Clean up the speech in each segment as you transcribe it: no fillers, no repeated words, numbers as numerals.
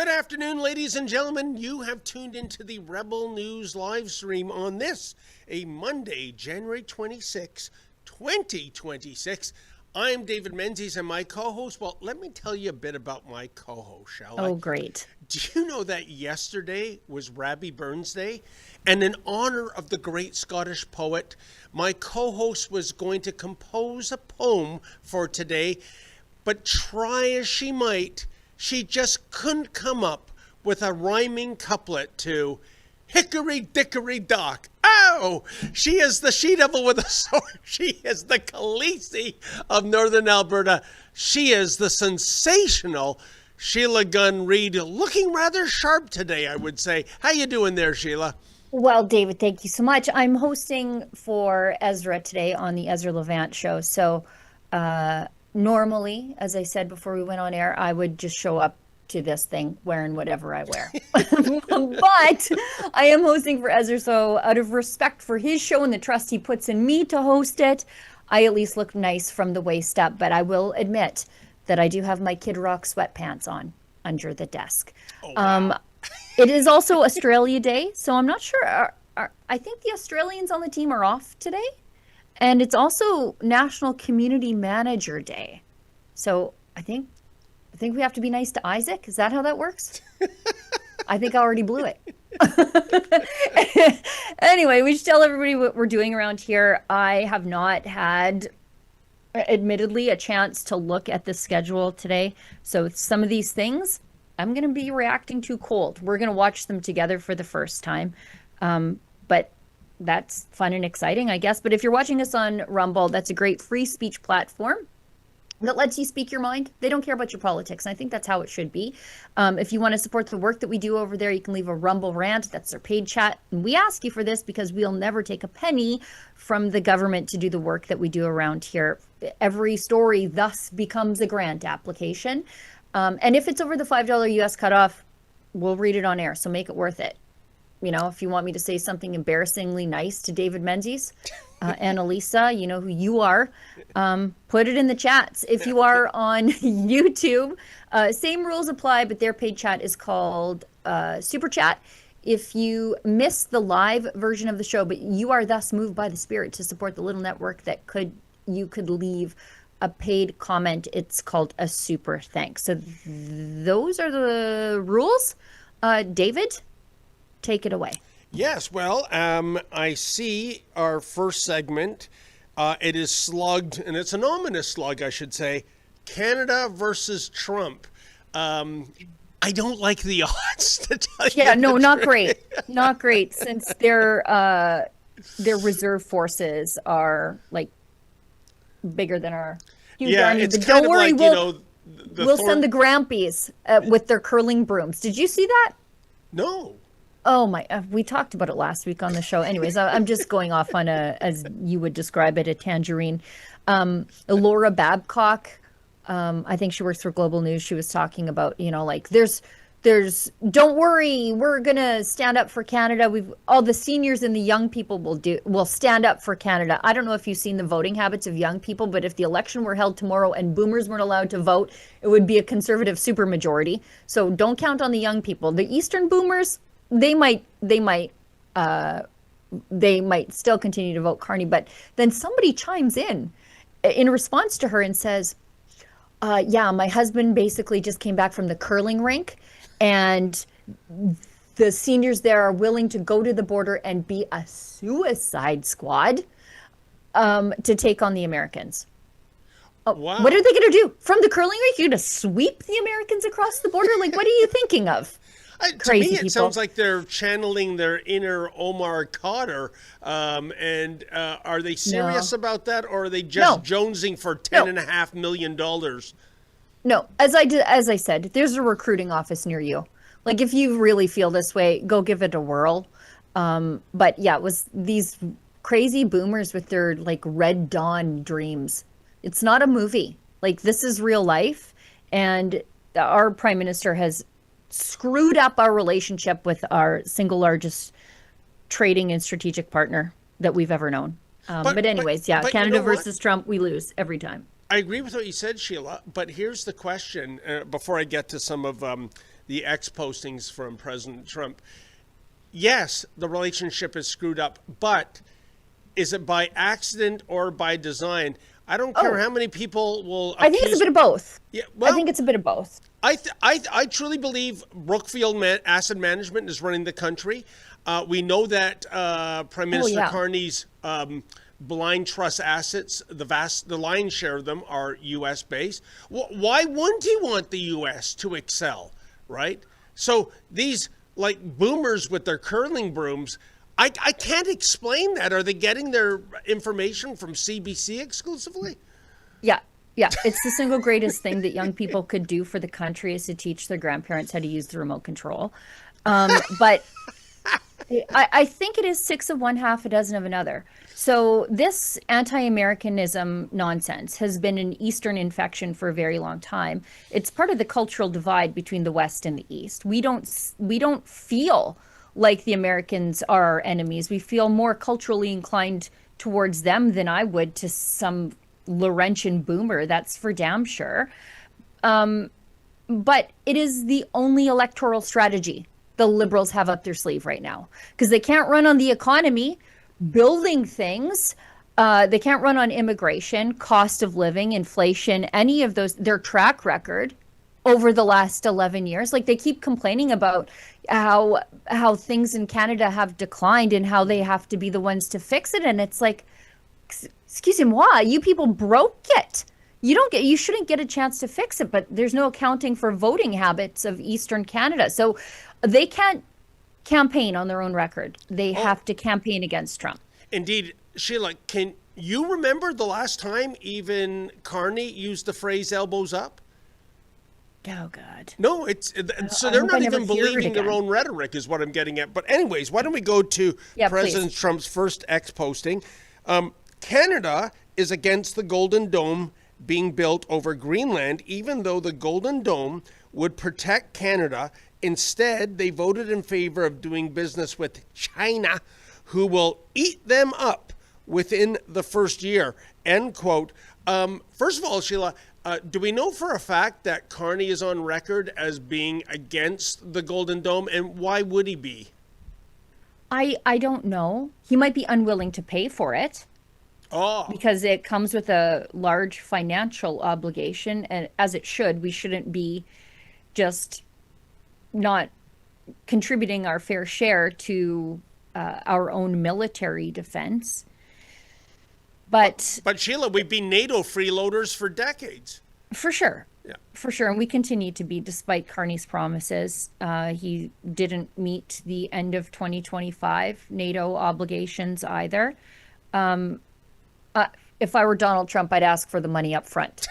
Good afternoon, ladies and gentlemen. You have tuned into the Rebel News live stream on this, a Monday, January 26, 2026. I'm David Menzies and my co-host. Well, let me tell you a bit about my co-host, shall I? Oh, great. Do you know that yesterday was Rabbie Burns Day? And in honor of the great Scottish poet, my co-host was going to compose a poem for today, but try as she might, she just couldn't come up with a rhyming couplet to Hickory Dickory Dock. Oh, she is the she-devil with a sword. She is the Khaleesi of Northern Alberta. She is the sensational Sheila Gunn Reid, looking rather sharp today, I would say. How you doing there, Sheila? Well, David, thank you so much. I'm hosting for Ezra today on the Ezra Levant show. So normally, as I said before we went on air, I would just show up to this thing wearing whatever I wear. But I am hosting for Ezra, so out of respect for his show and the trust he puts in me to host it, I at least look nice from the waist up. But I will admit that I do have my Kid Rock sweatpants on under the desk. Oh, wow. It is also Australia Day, so I'm not sure. I think the Australians on the team are off today. And it's also National Community Manager Day. So I think we have to be nice to Isaac. Is that how that works? I think I already blew it. Anyway, we should tell everybody what we're doing around here. I have not had, admittedly, a chance to look at the schedule today. So some of these things I'm going to be reacting to cold. We're going to watch them together for the first time. But that's fun and exciting, I guess. But if you're watching us on Rumble, that's a great free speech platform that lets you speak your mind. They don't care about your politics, and I think that's how it should be. If you want to support the work that we do over there, you can leave a Rumble rant. That's their paid chat. And we ask you for this because we'll never take a penny from the government to do the work that we do around here. Every story thus becomes a grant application. And if it's over the $5 US cutoff, we'll read it on air. So make it worth it. You know, if you want me to say something embarrassingly nice to David Menzies, Annalisa, you know who you are, put it in the chats. If you are on YouTube, same rules apply, but their paid chat is called Super Chat. If you miss the live version of the show, but you are thus moved by the spirit to support the little network that you could leave a paid comment. It's called a super thanks. So those are the rules. David, take it away. Yes, well, I see our first segment. It is slugged, and it's an ominous slug, I should say. Canada versus Trump. I don't like the odds, to tell you. Yeah, no, not great. Not great, since their reserve forces are like bigger than our huge army. It's but kind don't of worry, like, we'll send the Grampies with their curling brooms. Did you see that? No. Oh my, we talked about it last week on the show. Anyways, I'm just going off on as you would describe it, a tangerine. Laura Babcock, I think she works for Global News. She was talking about, like there's, don't worry, we're going to stand up for Canada. All the seniors and the young people will stand up for Canada. I don't know if you've seen the voting habits of young people, but if the election were held tomorrow and boomers weren't allowed to vote, it would be a conservative supermajority. So don't count on the young people. The Eastern boomers, they might still continue to vote Carney, but then somebody chimes in response to her and says, yeah, my husband basically just came back from the curling rink, and the seniors there are willing to go to the border and be a suicide squad to take on the Americans. Wow. What are they going to do? From the curling rink, you're going to sweep the Americans across the border? Like, what are you thinking of? To me, it sounds like they're channeling their inner Omar Khadr. And are they serious about that, or are they just jonesing for $10.5 million? No, as I said, there's a recruiting office near you. Like, if you really feel this way, go give it a whirl. But yeah, it was these crazy boomers with their like Red Dawn dreams. It's not a movie. Like, this is real life, and our prime minister has screwed up our relationship with our single largest trading and strategic partner that we've ever known. But anyways, Canada versus Trump, we lose every time. I agree with what you said, Sheila, but here's the question before I get to some of the X postings from President Trump. Yes, the relationship is screwed up, but is it by accident or by design? I don't care how many people will I think it's a bit of both. Yeah, well, I think it's a bit of both. I truly believe Brookfield Asset Management is running the country. We know that Prime Minister Carney's blind trust assets, the lion's share of them are U.S. based. Why wouldn't he want the U.S. to excel, right? So these like boomers with their curling brooms, I can't explain that. Are they getting their information from CBC exclusively? Yeah. Yeah, it's the single greatest thing that young people could do for the country is to teach their grandparents how to use the remote control. But I think it is 6 of one, half a dozen of another. So this anti-Americanism nonsense has been an Eastern infection for a very long time. It's part of the cultural divide between the West and the East. We don't feel like the Americans are our enemies. We feel more culturally inclined towards them than I would to some Laurentian boomer, that's for damn sure. But it is the only electoral strategy the Liberals have up their sleeve right now, because they can't run on the economy, building things. They can't run on immigration, cost of living, inflation, any of those. Their track record over the last 11 years, like they keep complaining about how things in Canada have declined and how they have to be the ones to fix it. And it's like, excusez-moi, you people broke it. You shouldn't get a chance to fix it, but there's no accounting for voting habits of Eastern Canada. So they can't campaign on their own record. They have to campaign against Trump. Indeed. Sheila, can you remember the last time even Carney used the phrase elbows up? Oh, God. No, so they're not even believing their own rhetoric is what I'm getting at. But anyways, why don't we go to President Trump's first X posting? Canada is against the Golden Dome being built over Greenland, even though the Golden Dome would protect Canada. Instead, they voted in favor of doing business with China, who will eat them up within the first year, end quote. First of all, Sheila, do we know for a fact that Carney is on record as being against the Golden Dome, and why would he be? I don't know. He might be unwilling to pay for it. Oh. Because it comes with a large financial obligation, and as it should. We shouldn't be just not contributing our fair share to our own military defense. But Sheila, we've been NATO freeloaders for decades. For sure. Yeah. For sure. And we continue to be, despite Carney's promises. He didn't meet the end of 2025 NATO obligations either. If I were Donald Trump, I'd ask for the money up front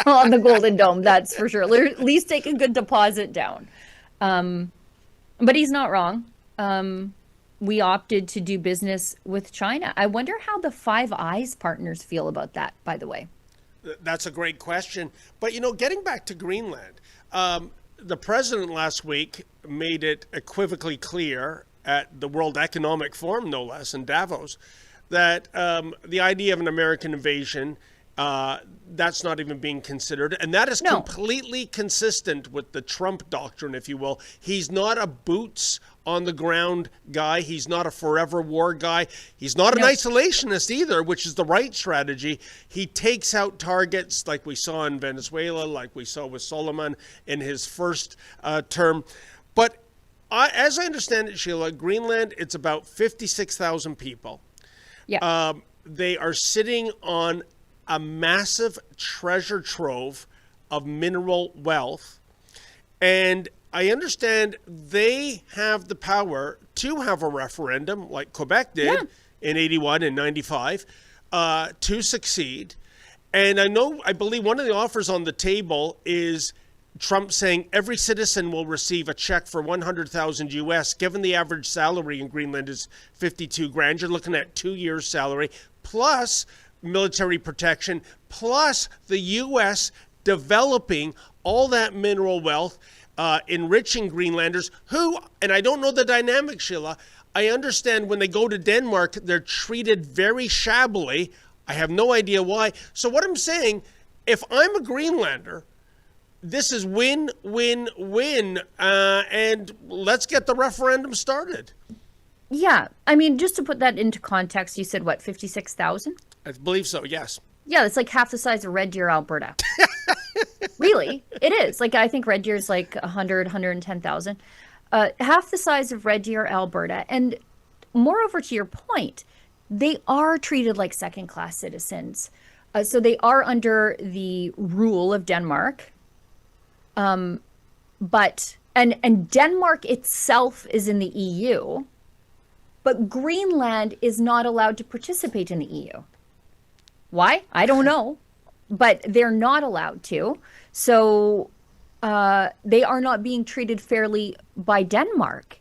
on the Golden Dome. That's for sure. At least take a good deposit down. But he's not wrong. We opted to do business with China. I wonder how the Five Eyes partners feel about that, by the way. That's a great question. But, getting back to Greenland, the president last week made it equivocally clear at the World Economic Forum, no less, in Davos, that the idea of an American invasion, that's not even being considered. And that is completely consistent with the Trump doctrine, if you will. He's not a boots on the ground guy. He's not a forever war guy. He's not an isolationist either, which is the right strategy. He takes out targets like we saw in Venezuela, like we saw with Solomon in his first term. But as I understand it, Sheila, Greenland, it's about 56,000 people. Yeah. They are sitting on a massive treasure trove of mineral wealth. And I understand they have the power to have a referendum like Quebec did in 81 and 95 to succeed. And I believe one of the offers on the table is Trump saying every citizen will receive a check for 100,000 US. Given the average salary in Greenland is 52 grand, you're looking at 2 years' salary plus military protection, plus the US developing all that mineral wealth, enriching Greenlanders who, and I don't know the dynamic, Sheila, I understand when they go to Denmark, they're treated very shabbily. I have no idea why. So what I'm saying, if I'm a Greenlander, this is win, win, win. And let's get the referendum started. Yeah. I mean, just to put that into context, you said what, 56,000? I believe so, yes. Yeah, it's like half the size of Red Deer, Alberta. Really, it is. Like, I think Red Deer is like 100, 110,000. Half the size of Red Deer, Alberta. And moreover, to your point, they are treated like second-class citizens. So they are under the rule of Denmark. But Denmark itself is in the EU, but Greenland is not allowed to participate in the EU. Why? I don't know, but they're not allowed to. So they are not being treated fairly by Denmark.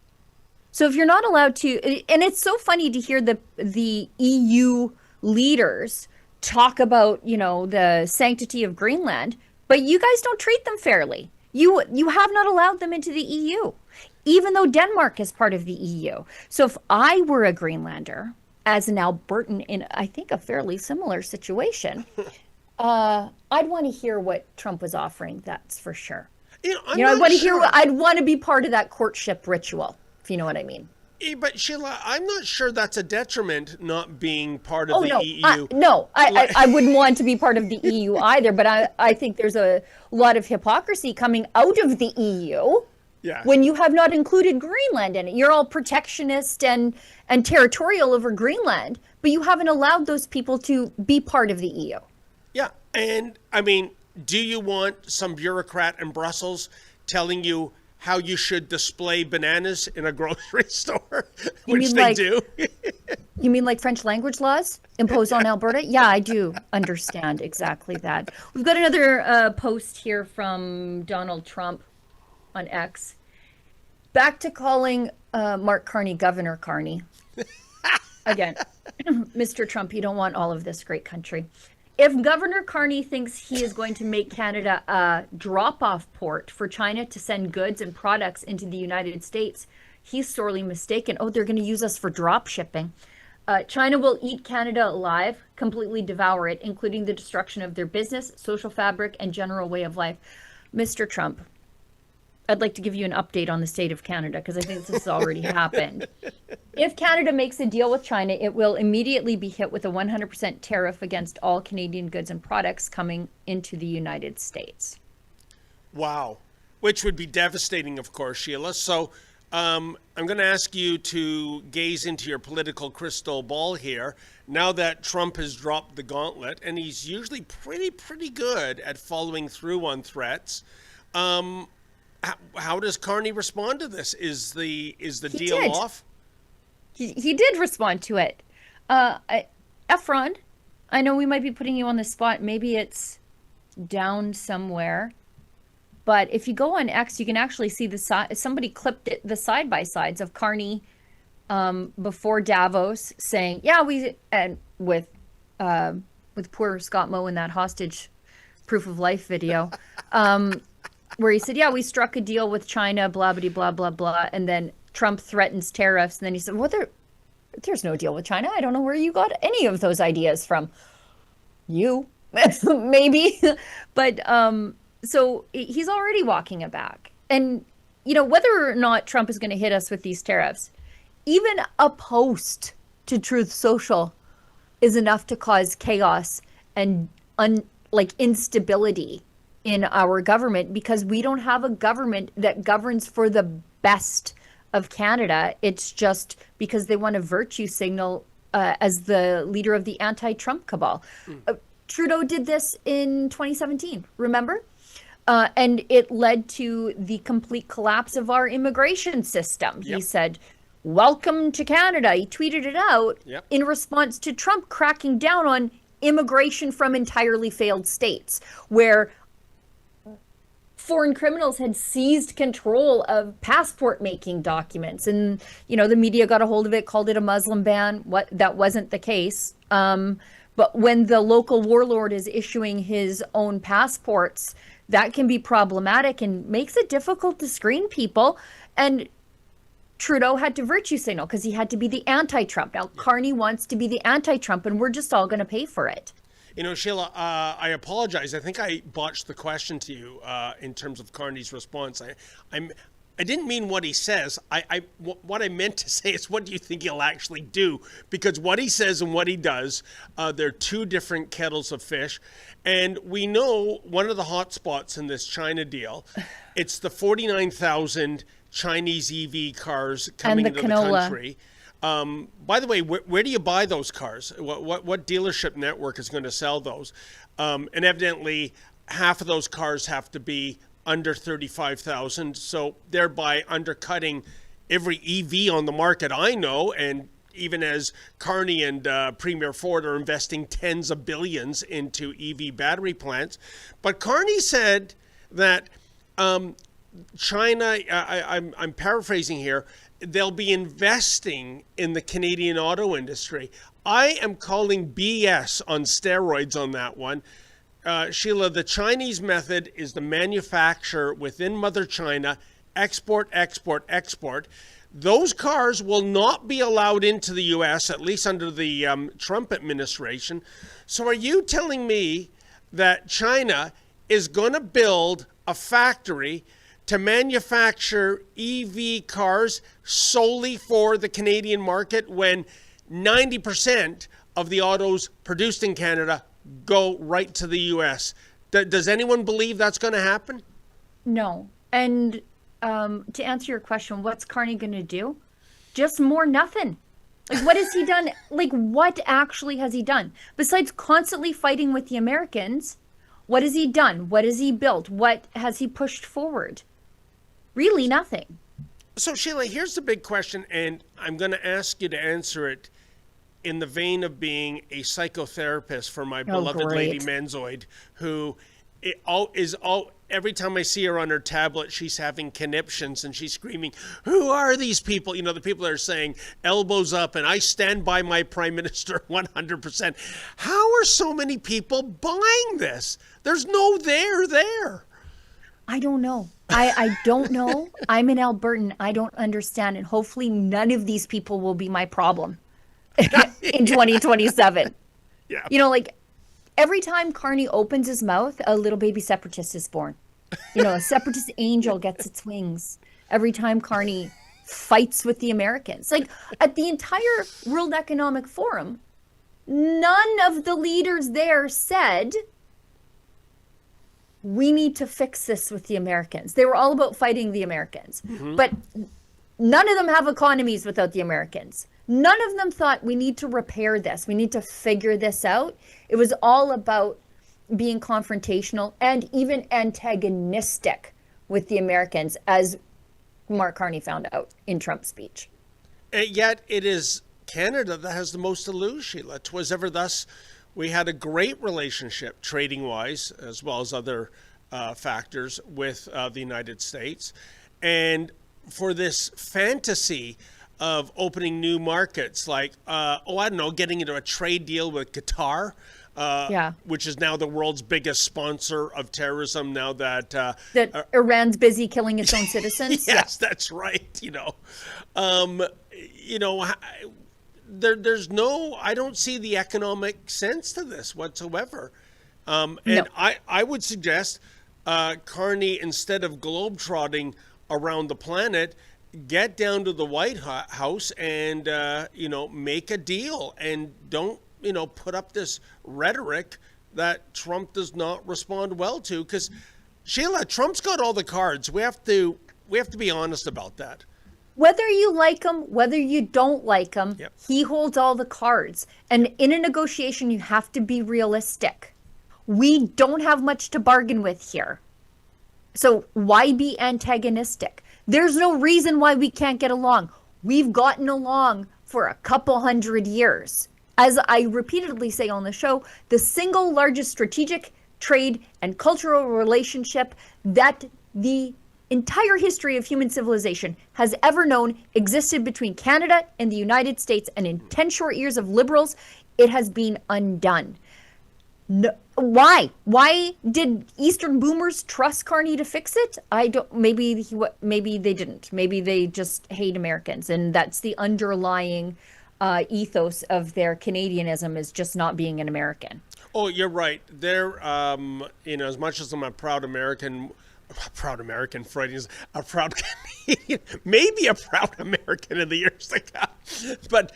So if you're not allowed to, and it's so funny to hear the EU leaders talk about, you know, the sanctity of Greenland, but you guys don't treat them fairly. You have not allowed them into the EU, even though Denmark is part of the EU. So if I were a Greenlander, as an Albertan in, I think, a fairly similar situation, I'd want to hear what Trump was offering, that's for sure. I'd want to hear I'd want to be part of that courtship ritual, if you know what I mean. But Sheila, I'm not sure that's a detriment, not being part of the EU. I wouldn't want to be part of the EU either, but I think there's a lot of hypocrisy coming out of the EU when you have not included Greenland in it. You're all protectionist and territorial over Greenland, but you haven't allowed those people to be part of the EU. Yeah, and I mean, do you want some bureaucrat in Brussels telling you how you should display bananas in a grocery store, which they do? You mean like French language laws imposed on Alberta? Yeah, I do understand exactly that. We've got another post here from Donald Trump on X. Back to calling Mark Carney Governor Carney. Again, Mr. Trump, you don't want all of this great country. If Governor Carney thinks he is going to make Canada a drop-off port for China to send goods and products into the United States, he's sorely mistaken. Oh, they're going to use us for drop shipping. China will eat Canada alive, completely devour it, including the destruction of their business, social fabric, and general way of life. Mr. Trump, I'd like to give you an update on the state of Canada, because I think this has already happened. If Canada makes a deal with China, it will immediately be hit with a 100% tariff against all Canadian goods and products coming into the United States. Wow. Which would be devastating, of course, Sheila. So I'm going to ask you to gaze into your political crystal ball here. Now that Trump has dropped the gauntlet, and he's usually pretty good at following through on threats, how does Carney respond to this? Is the deal off? He did respond to it. Efron, I know we might be putting you on the spot. Maybe it's down somewhere. But if you go on X, you can actually see somebody clipped the side-by-sides of Carney before Davos saying, with poor Scott Moe in that hostage proof of life video, where he said, we struck a deal with China, blah, blah, blah, blah, blah. And then Trump threatens tariffs. And then he said, well, there's no deal with China. I don't know where you got any of those ideas from. You, maybe. But so he's already walking it back. And, whether or not Trump is going to hit us with these tariffs, even a post to Truth Social is enough to cause chaos and instability in our government, because we don't have a government that governs for the best of Canada. It's just because they want a virtue signal as the leader of the anti-Trump cabal. Trudeau did this in 2017, remember? And it led to the complete collapse of our immigration system. Yep. He said, "Welcome to Canada." He tweeted it out in response to Trump cracking down on immigration from entirely failed states, where foreign criminals had seized control of passport making documents. And, the media got a hold of it, called it a Muslim ban. That wasn't the case. But when the local warlord is issuing his own passports, that can be problematic and makes it difficult to screen people. And Trudeau had to virtue signal because he had to be the anti-Trump. Now, Carney wants to be the anti-Trump, and we're just all going to pay for it. Sheila, I apologize. I think I botched the question to you in terms of Carney's response. I didn't mean what he says. What I meant to say is, what do you think he'll actually do? Because what he says and what he does, they're two different kettles of fish. And we know one of the hot spots in this China deal, it's the 49,000 Chinese EV cars coming into the country. By the way, where do you buy those cars? What dealership network is going to sell those? And evidently, half of those cars have to be under 35,000, so thereby undercutting every EV on the market I know. And even as Carney and Premier Ford are investing tens of billions into EV battery plants. But Carney said that China, I'm paraphrasing here, they'll be investing in the Canadian auto industry. I am calling BS on steroids on that one. Sheila, the Chinese method is to manufacture within Mother China, export, export, export. Those cars will not be allowed into the U.S., at least under the Trump administration. So are you telling me that China is going to build a factory to manufacture EV cars solely for the Canadian market when 90% of the autos produced in Canada go right to the U.S.? Does anyone believe that's going to happen? No. And to answer your question, what's Carney going to do? Just more nothing. Like, what has he done? Like, what actually has he done? Besides constantly fighting with the Americans, what has he done? What has he built? What has he pushed forward? Really nothing. So, Sheila, here's the big question, and I'm going to ask you to answer it in the vein of being a psychotherapist for my beloved Lady Menzoid, who every time I see her on her tablet, she's having conniptions and she's screaming, "Who are these people?" The people that are saying elbows up and I stand by my prime minister 100%. How are so many people buying this? There's no there. I don't know. I don't know. I'm an Albertan. I don't understand. And hopefully none of these people will be my problem in 2027. Yeah. Like every time Carney opens his mouth, a little baby separatist is born. A separatist angel gets its wings every time Carney fights with the Americans. Like at the entire World Economic Forum, none of the leaders there said, we need to fix this with the Americans. They were all about fighting the Americans. Mm-hmm. But none of them have economies without the Americans. None of them thought we need to repair this. We need to figure this out. It was all about being confrontational and even antagonistic with the Americans, as Mark Carney found out in Trump's speech. And yet it is Canada that has the most to lose, Sheila. 'Twas ever thus. We had a great relationship trading-wise, as well as other factors, with the United States. And for this fantasy of opening new markets, like, I don't know, getting into a trade deal with Qatar, which is now the world's biggest sponsor of terrorism now that... Iran's busy killing its own citizens? Yes, that's right, There's no, I don't see the economic sense to this whatsoever. And I would suggest Carney, instead of globetrotting around the planet, get down to the White House and, make a deal and don't, put up this rhetoric that Trump does not respond well to. Because, Sheila, Trump's got all the cards. We have to be honest about that. Whether you like him, whether you don't like him, he holds all the cards. And in a negotiation, you have to be realistic. We don't have much to bargain with here. So why be antagonistic? There's no reason why we can't get along. We've gotten along for a couple hundred years. As I repeatedly say on the show, the single largest strategic, trade, and cultural relationship that the entire history of human civilization has ever known existed between Canada and the United States, and in 10 short years of liberals, it has been undone. No, why? Why did Eastern boomers trust Carney to fix it? I don't. Maybe they didn't. Maybe they just hate Americans, and that's the underlying ethos of their Canadianism, is just not being an American. Oh, you're right. They're, as much as I'm a proud American, Freudian, a proud Canadian, maybe a proud American in the years to come. But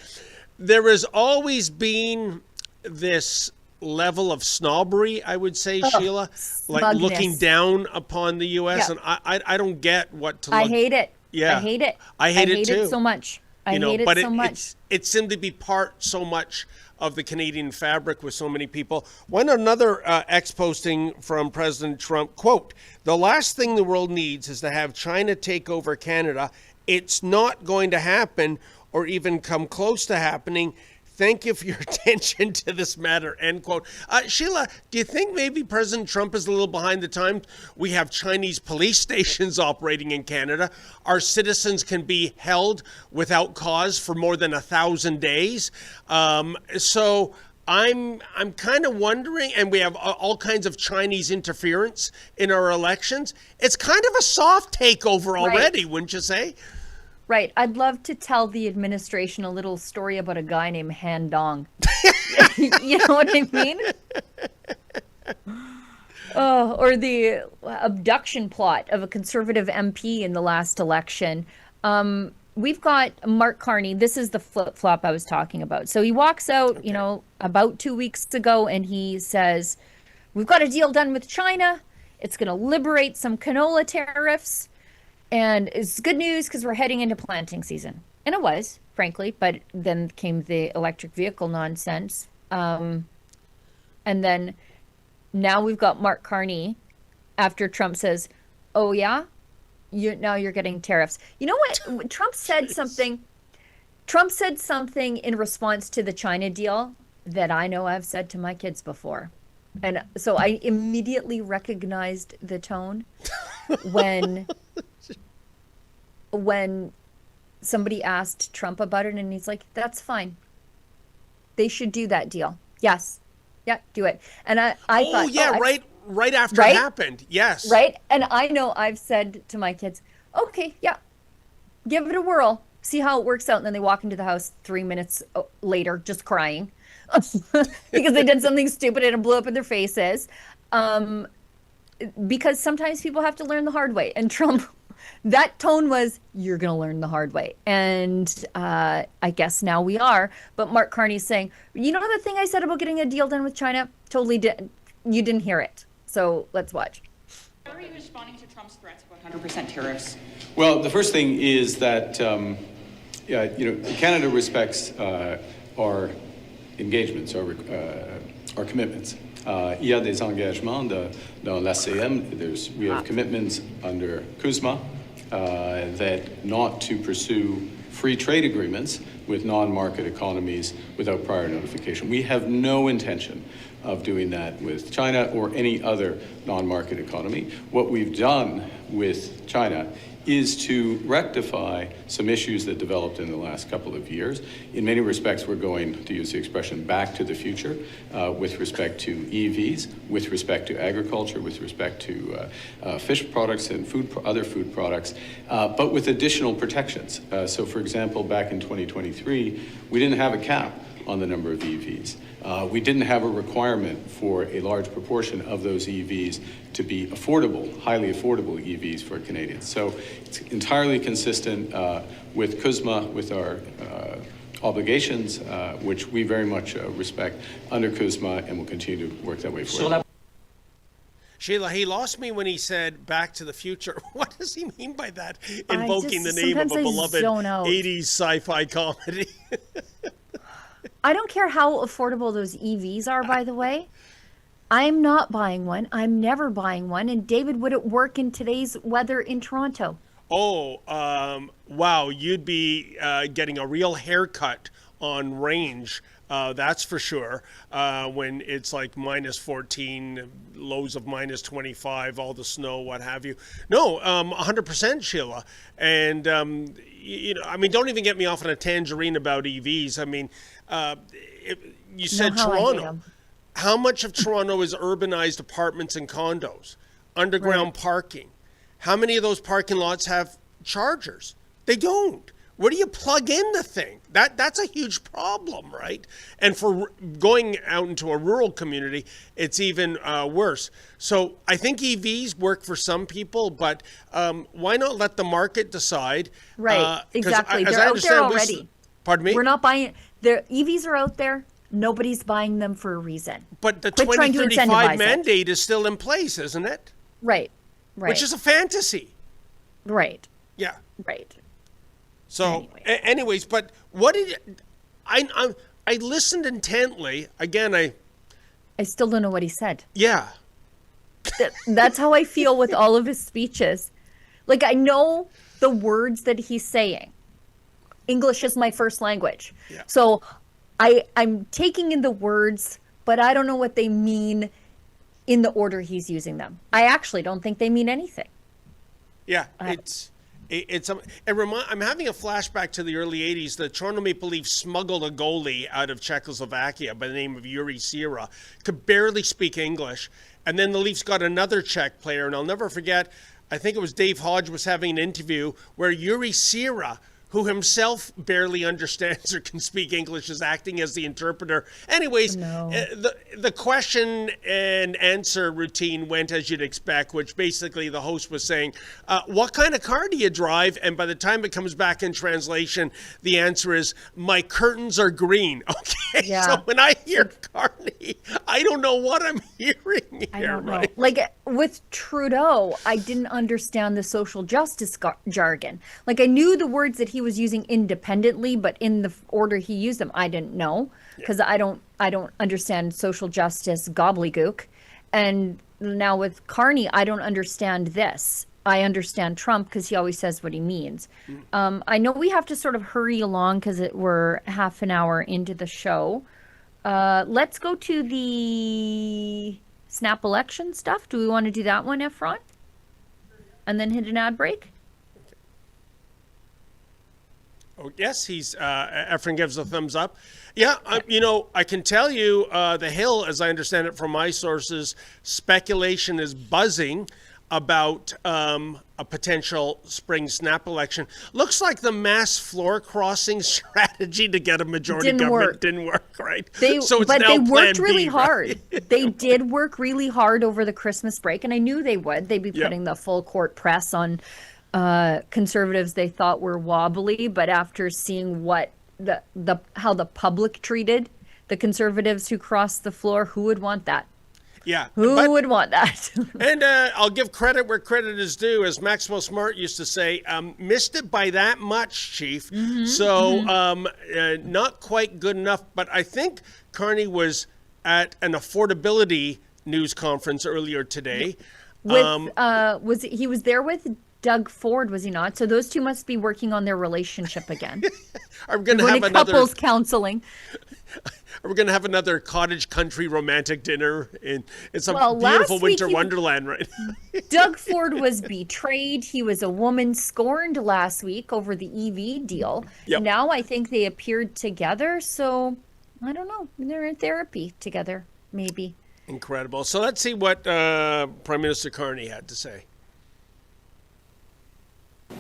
there has always been this level of snobbery, I would say, Sheila, like looking down upon the U.S. Yeah. And I don't get what to look. I hate it. Yeah. I hate it. I hate it too. It so much. I hate it so much. It seemed to be part so much of the Canadian fabric with so many people. One another ex-posting from President Trump, quote, "The last thing the world needs is to have China take over Canada. It's not going to happen or even come close to happening. Thank you for your attention to this matter," end quote. Sheila, do you think maybe President Trump is a little behind the times? We have Chinese police stations operating in Canada. Our citizens can be held without cause for more than 1,000 days. So I'm kind of wondering, and we have all kinds of Chinese interference in our elections. It's kind of a soft takeover already, wouldn't you say? Right. I'd love to tell the administration a little story about a guy named Han Dong. You know what I mean? Oh, or the abduction plot of a conservative MP in the last election. We've got Mark Carney. This is the flip-flop I was talking about. So he walks out, about 2 weeks ago, and he says, "We've got a deal done with China. It's going to liberate some canola tariffs. And it's good news because we're heading into planting season." And it was, frankly, but then came the electric vehicle nonsense. And then now we've got Mark Carney after Trump says, "Oh, yeah, now you're getting tariffs." You know what? Trump said something. Trump said something in response to the China deal that I know I've said to my kids before. And so I immediately recognized the tone when somebody asked Trump about it, and he's like, "That's fine. They should do that deal. Yes. Yeah, do it." And I thought, yeah, right after it happened. Yes. Right. And I know I've said to my kids, "Okay, yeah, give it a whirl. See how it works out." And then they walk into the house 3 minutes later, just crying because they did something stupid and it blew up in their faces. Because sometimes people have to learn the hard way. And Trump, that tone was, "You're going to learn the hard way." And I guess now we are. But Mark Carney's saying, "You know the thing I said about getting a deal done with China? Totally didn't. You didn't hear it." So let's watch. How are you responding to Trump's threats about 100% tariffs? Well, the first thing is that Canada respects our engagements, our commitments. Il y a des engagements dans l'ACM. We have commitments under CUSMA that not to pursue free trade agreements with non-market economies without prior notification. We have no intention of doing that with China or any other non-market economy. What we've done with China is to rectify some issues that developed in the last couple of years. In many respects, we're going, to use the expression, back to the future with respect to EVs, with respect to agriculture, with respect to fish products and other food products, but with additional protections. So, for example, back in 2023, we didn't have a cap on the number of EVs. We didn't have a requirement for a large proportion of those EVs to be affordable, highly affordable EVs for Canadians. So it's entirely consistent with CUSMA, with our obligations, which we very much respect under CUSMA and will continue to work that way forward. Sheila, he lost me when he said "Back to the Future." What does he mean by that? Invoking the name of a beloved 80s sci-fi comedy. I don't care how affordable those EVs are, by the way. I'm not buying one. I'm never buying one. And David, would it work in today's weather in Toronto? Oh, wow. You'd be getting a real haircut on range. That's for sure. When it's like minus 14, lows of minus 25, all the snow, what have you. No, 100% Sheila. And, don't even get me off on a tangerine about EVs. I mean, you said Toronto. How much of Toronto is urbanized apartments and condos, underground parking? How many of those parking lots have chargers? They don't. Where do you plug in the thing? That's a huge problem, right? And for going out into a rural community, it's even worse. So I think EVs work for some people, but why not let the market decide? Right, exactly. As They're I out there understand, already. Pardon me? We're not buying. The EVs are out there. Nobody's buying them for a reason. But the Quit trying to 2035 incentivize it. mandate is still in place, isn't it? Right. Right. Which is a fantasy. right. Yeah. Right. So, Anyway. anyways, but what did I listened intently. Again, I still don't know what he said. yeah. That's how I feel with all of his speeches. Like, I know the words that he's saying. English is my first language. Yeah. So I'm taking in the words, but I don't know what they mean in the order he's using them. I actually don't think they mean anything. Yeah, I'm having a flashback to the early 80s. The Toronto Maple Leafs smuggled a goalie out of Czechoslovakia by the name of Yuri Sira, could barely speak English. And then the Leafs got another Czech player, and I'll never forget, I think it was Dave Hodge was having an interview where Yuri Sira, who himself barely understands or can speak English, is acting as the interpreter. Anyways, the question and answer routine went as you'd expect, which basically the host was saying, what kind of car do you drive? And by the time it comes back in translation, the answer is, my curtains are green. Okay, Yeah. so when I hear Carney, I don't know what I'm hearing here, I don't know. right? Like with Trudeau, I didn't understand the social justice jargon. Like I knew the words that he was using independently, but in the order he used them, I didn't know because I don't understand social justice gobbledygook. And now with Carney, I don't understand this. I understand Trump because he always says what he means. I know we have to sort of hurry along because we're half an hour into the show. Let's go to the snap election stuff. Do we want to do that one, Efron? And then hit an ad break? Oh, yes, Efren gives a thumbs up. Yeah, I can tell you the Hill, as I understand it from my sources, speculation is buzzing about a potential spring snap election. Looks like the mass floor crossing strategy to get a majority government didn't work, right? So it's but now they Plan worked really B, hard. right? They did work really hard over the Christmas break, and I knew they would. They'd be putting the full court press on conservatives they thought were wobbly, but after seeing what how the public treated the conservatives who crossed the floor, who would want that? Yeah. Who would want that? And I'll give credit where credit is due. As Maxwell Smart used to say, missed it by that much, Chief. Not quite good enough. But I think Carney was at an affordability news conference earlier today. With he was there with Doug Ford, was he not? So those two must be working on their relationship again. Are we going to have another couples counseling? Are we going to have another cottage country romantic dinner in some beautiful winter wonderland, right? Doug Ford was betrayed. He was a woman scorned last week over the EV deal. Yep. Now I think they appeared together. So I don't know. They're in therapy together, maybe. Incredible. So let's see what Prime Minister Carney had to say.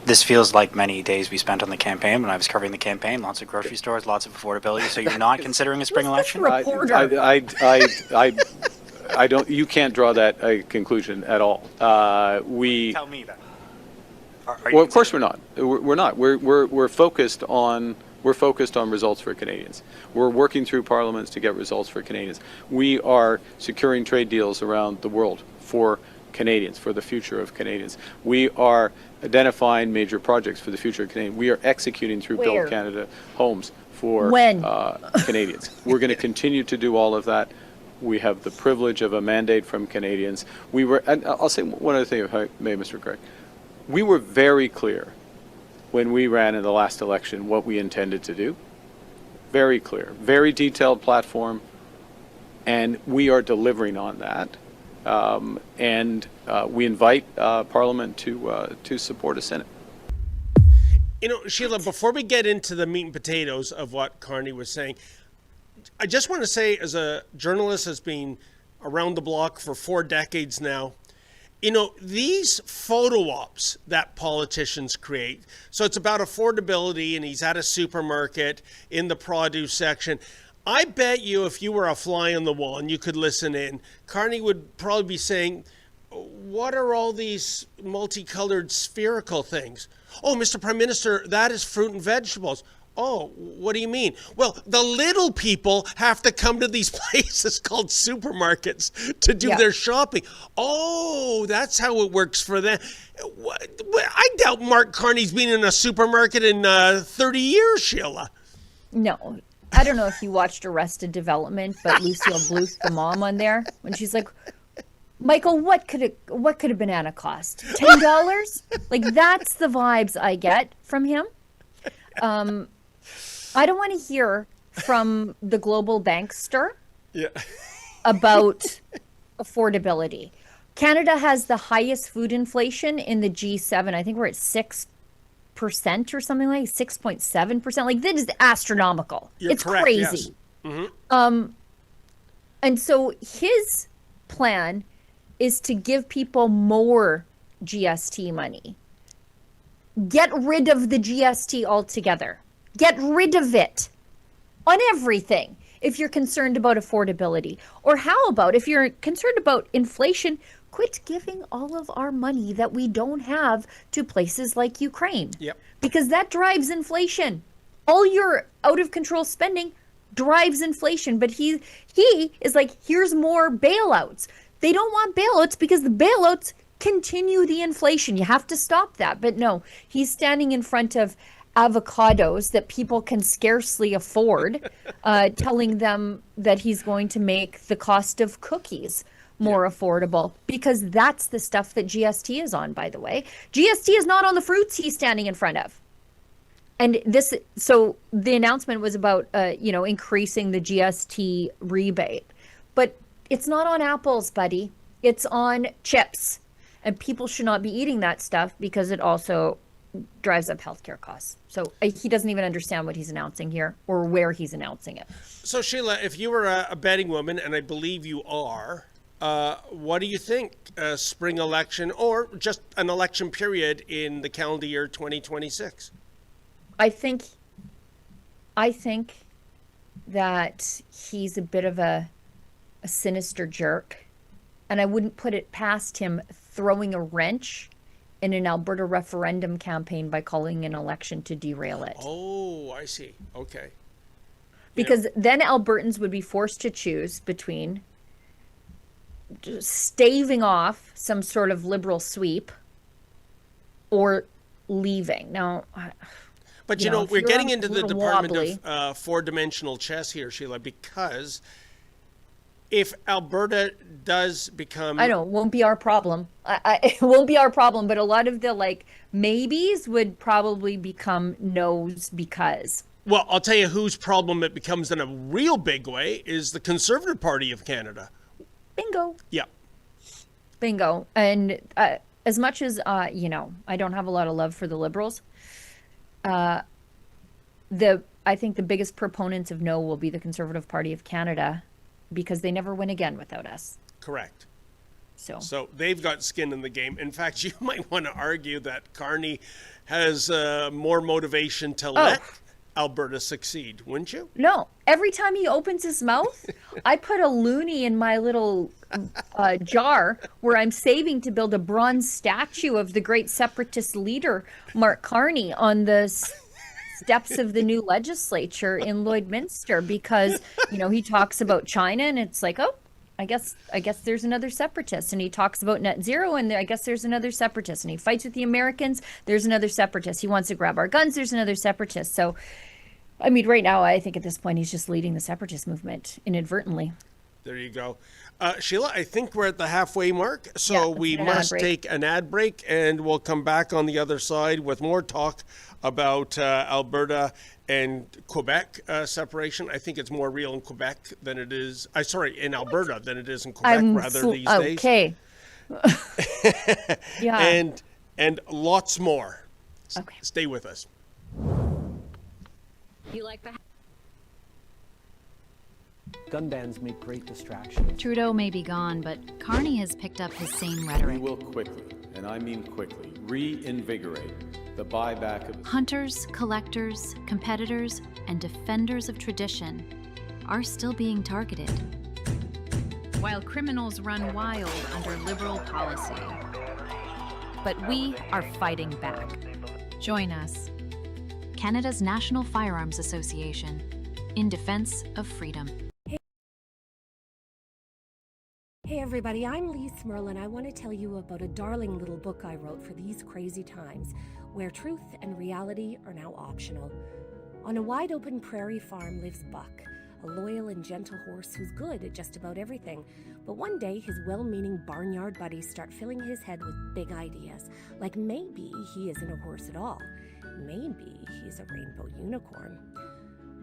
This feels like many days we spent on the campaign when I was covering the campaign. Lots of grocery stores, lots of affordability. So you're not considering a spring election? Reporter. I don't. You can't draw that conclusion at all. Tell me that. Well, of course we're not. We're not. We're focused on results for Canadians. We're working through parliaments to get results for Canadians. We are securing trade deals around the world for Canadians, for the future of Canadians. We are identifying major projects for the future of Canadians. We are executing through Build Canada homes for Canadians. We're going to continue to do all of that. We have the privilege of a mandate from Canadians. And I'll say one other thing, if I may, Mr. Craig. We were very clear when we ran in the last election what we intended to do. Very clear, very detailed platform, and we are delivering on that. We invite Parliament to support a Senate. Sheila, before we get into the meat and potatoes of what Carney was saying, I just want to say, as a journalist that's been around the block for 4 decades now, you know, these photo ops that politicians create, so it's about affordability, and he's at a supermarket in the produce section. I bet you if you were a fly on the wall and you could listen in, Carney would probably be saying, what are all these multicolored spherical things? Oh, Mr. Prime Minister, that is fruit and vegetables. Oh, what do you mean? Well, the little people have to come to these places called supermarkets to do their shopping. Oh, that's how it works for them. I doubt Mark Carney's been in a supermarket in 30 years, Sheila. No. I don't know if you watched Arrested Development, but Lucille Bluth, the mom on there, when she's like, Michael, what could a banana cost? $10? Like, that's the vibes I get from him. I don't want to hear from the global bankster about affordability. Canada has the highest food inflation in the G7. I think we're at 6% or something like 6.7%. Like, this is astronomical. It's correct, crazy. yes. Mm-hmm. And so his plan is to give people more GST money. Get rid of the GST altogether. Get rid of it on everything if you're concerned about affordability. Or how about if you're concerned about inflation, quit giving all of our money that we don't have to places like Ukraine. Yep. Because that drives inflation. All your out of control spending drives inflation. But he is like, here's more bailouts. They don't want bailouts because the bailouts continue the inflation. You have to stop that. But no, he's standing in front of avocados that people can scarcely afford, telling them that he's going to make the cost of cookies more affordable, because that's the stuff that GST is on, by the way. GST is not on the fruits he's standing in front of. And so the announcement was about, increasing the GST rebate, but it's not on apples, buddy. It's on chips, and people should not be eating that stuff because it also drives up healthcare costs. So he doesn't even understand what he's announcing here or where he's announcing it. So Sheila, if you were a betting woman, and I believe you are, what do you think? Spring election or just an election period in the calendar year 2026? I think that he's a bit of a sinister jerk, and I wouldn't put it past him throwing a wrench in an Alberta referendum campaign by calling an election to derail it. Oh, I see. Okay. Because then Albertans would be forced to choose between staving off some sort of liberal sweep or leaving. Now, but we're getting into the department of four-dimensional chess here, Sheila, because if Alberta does become... I know, it won't be our problem. It won't be our problem, but a lot of the, maybes would probably become no's because... Well, I'll tell you whose problem it becomes in a real big way is the Conservative Party of Canada. Bingo. Yeah. Bingo. And as much as, I don't have a lot of love for the Liberals, I think the biggest proponents of no will be the Conservative Party of Canada, because they never win again without us. Correct. So they've got skin in the game. In fact, you might want to argue that Carney has more motivation to let Alberta succeed, wouldn't you? No. Every time he opens his mouth, I put a loonie in my little jar where I'm saving to build a bronze statue of the great separatist leader, Mark Carney, on the steps of the new legislature in Lloydminster, because he talks about China and it's like, oh, I guess there's another separatist, and he talks about net zero and I guess there's another separatist, and he fights with the Americans, there's another separatist, he wants to grab our guns, there's another separatist. So I mean, right now I think at this point he's just leading the separatist movement inadvertently. There you go. Sheila, I think we're at the halfway mark, so we must take an ad break, and we'll come back on the other side with more talk about Alberta and Quebec separation. I think it's more real in Quebec than it is, in Alberta than it is in Quebec these days. Okay. Yeah. And lots more. Okay. Stay with us. You like the Gun bans make great distractions. Trudeau may be gone, but Carney has picked up his same We rhetoric. will quickly, and I mean quickly, reinvigorate the buyback of Hunters, collectors, competitors, and defenders of tradition are still being targeted, while criminals run wild under Liberal policy. But we are fighting back. Join us, Canada's National Firearms Association, in defense of freedom. Hey everybody, I'm Lee Smerlin. I want to tell you about a darling little book I wrote for these crazy times, where truth and reality are now optional. On a wide open prairie farm lives Buck, a loyal and gentle horse who's good at just about everything. But one day his well-meaning barnyard buddies start filling his head with big ideas, like maybe he isn't a horse at all. Maybe he's a rainbow unicorn.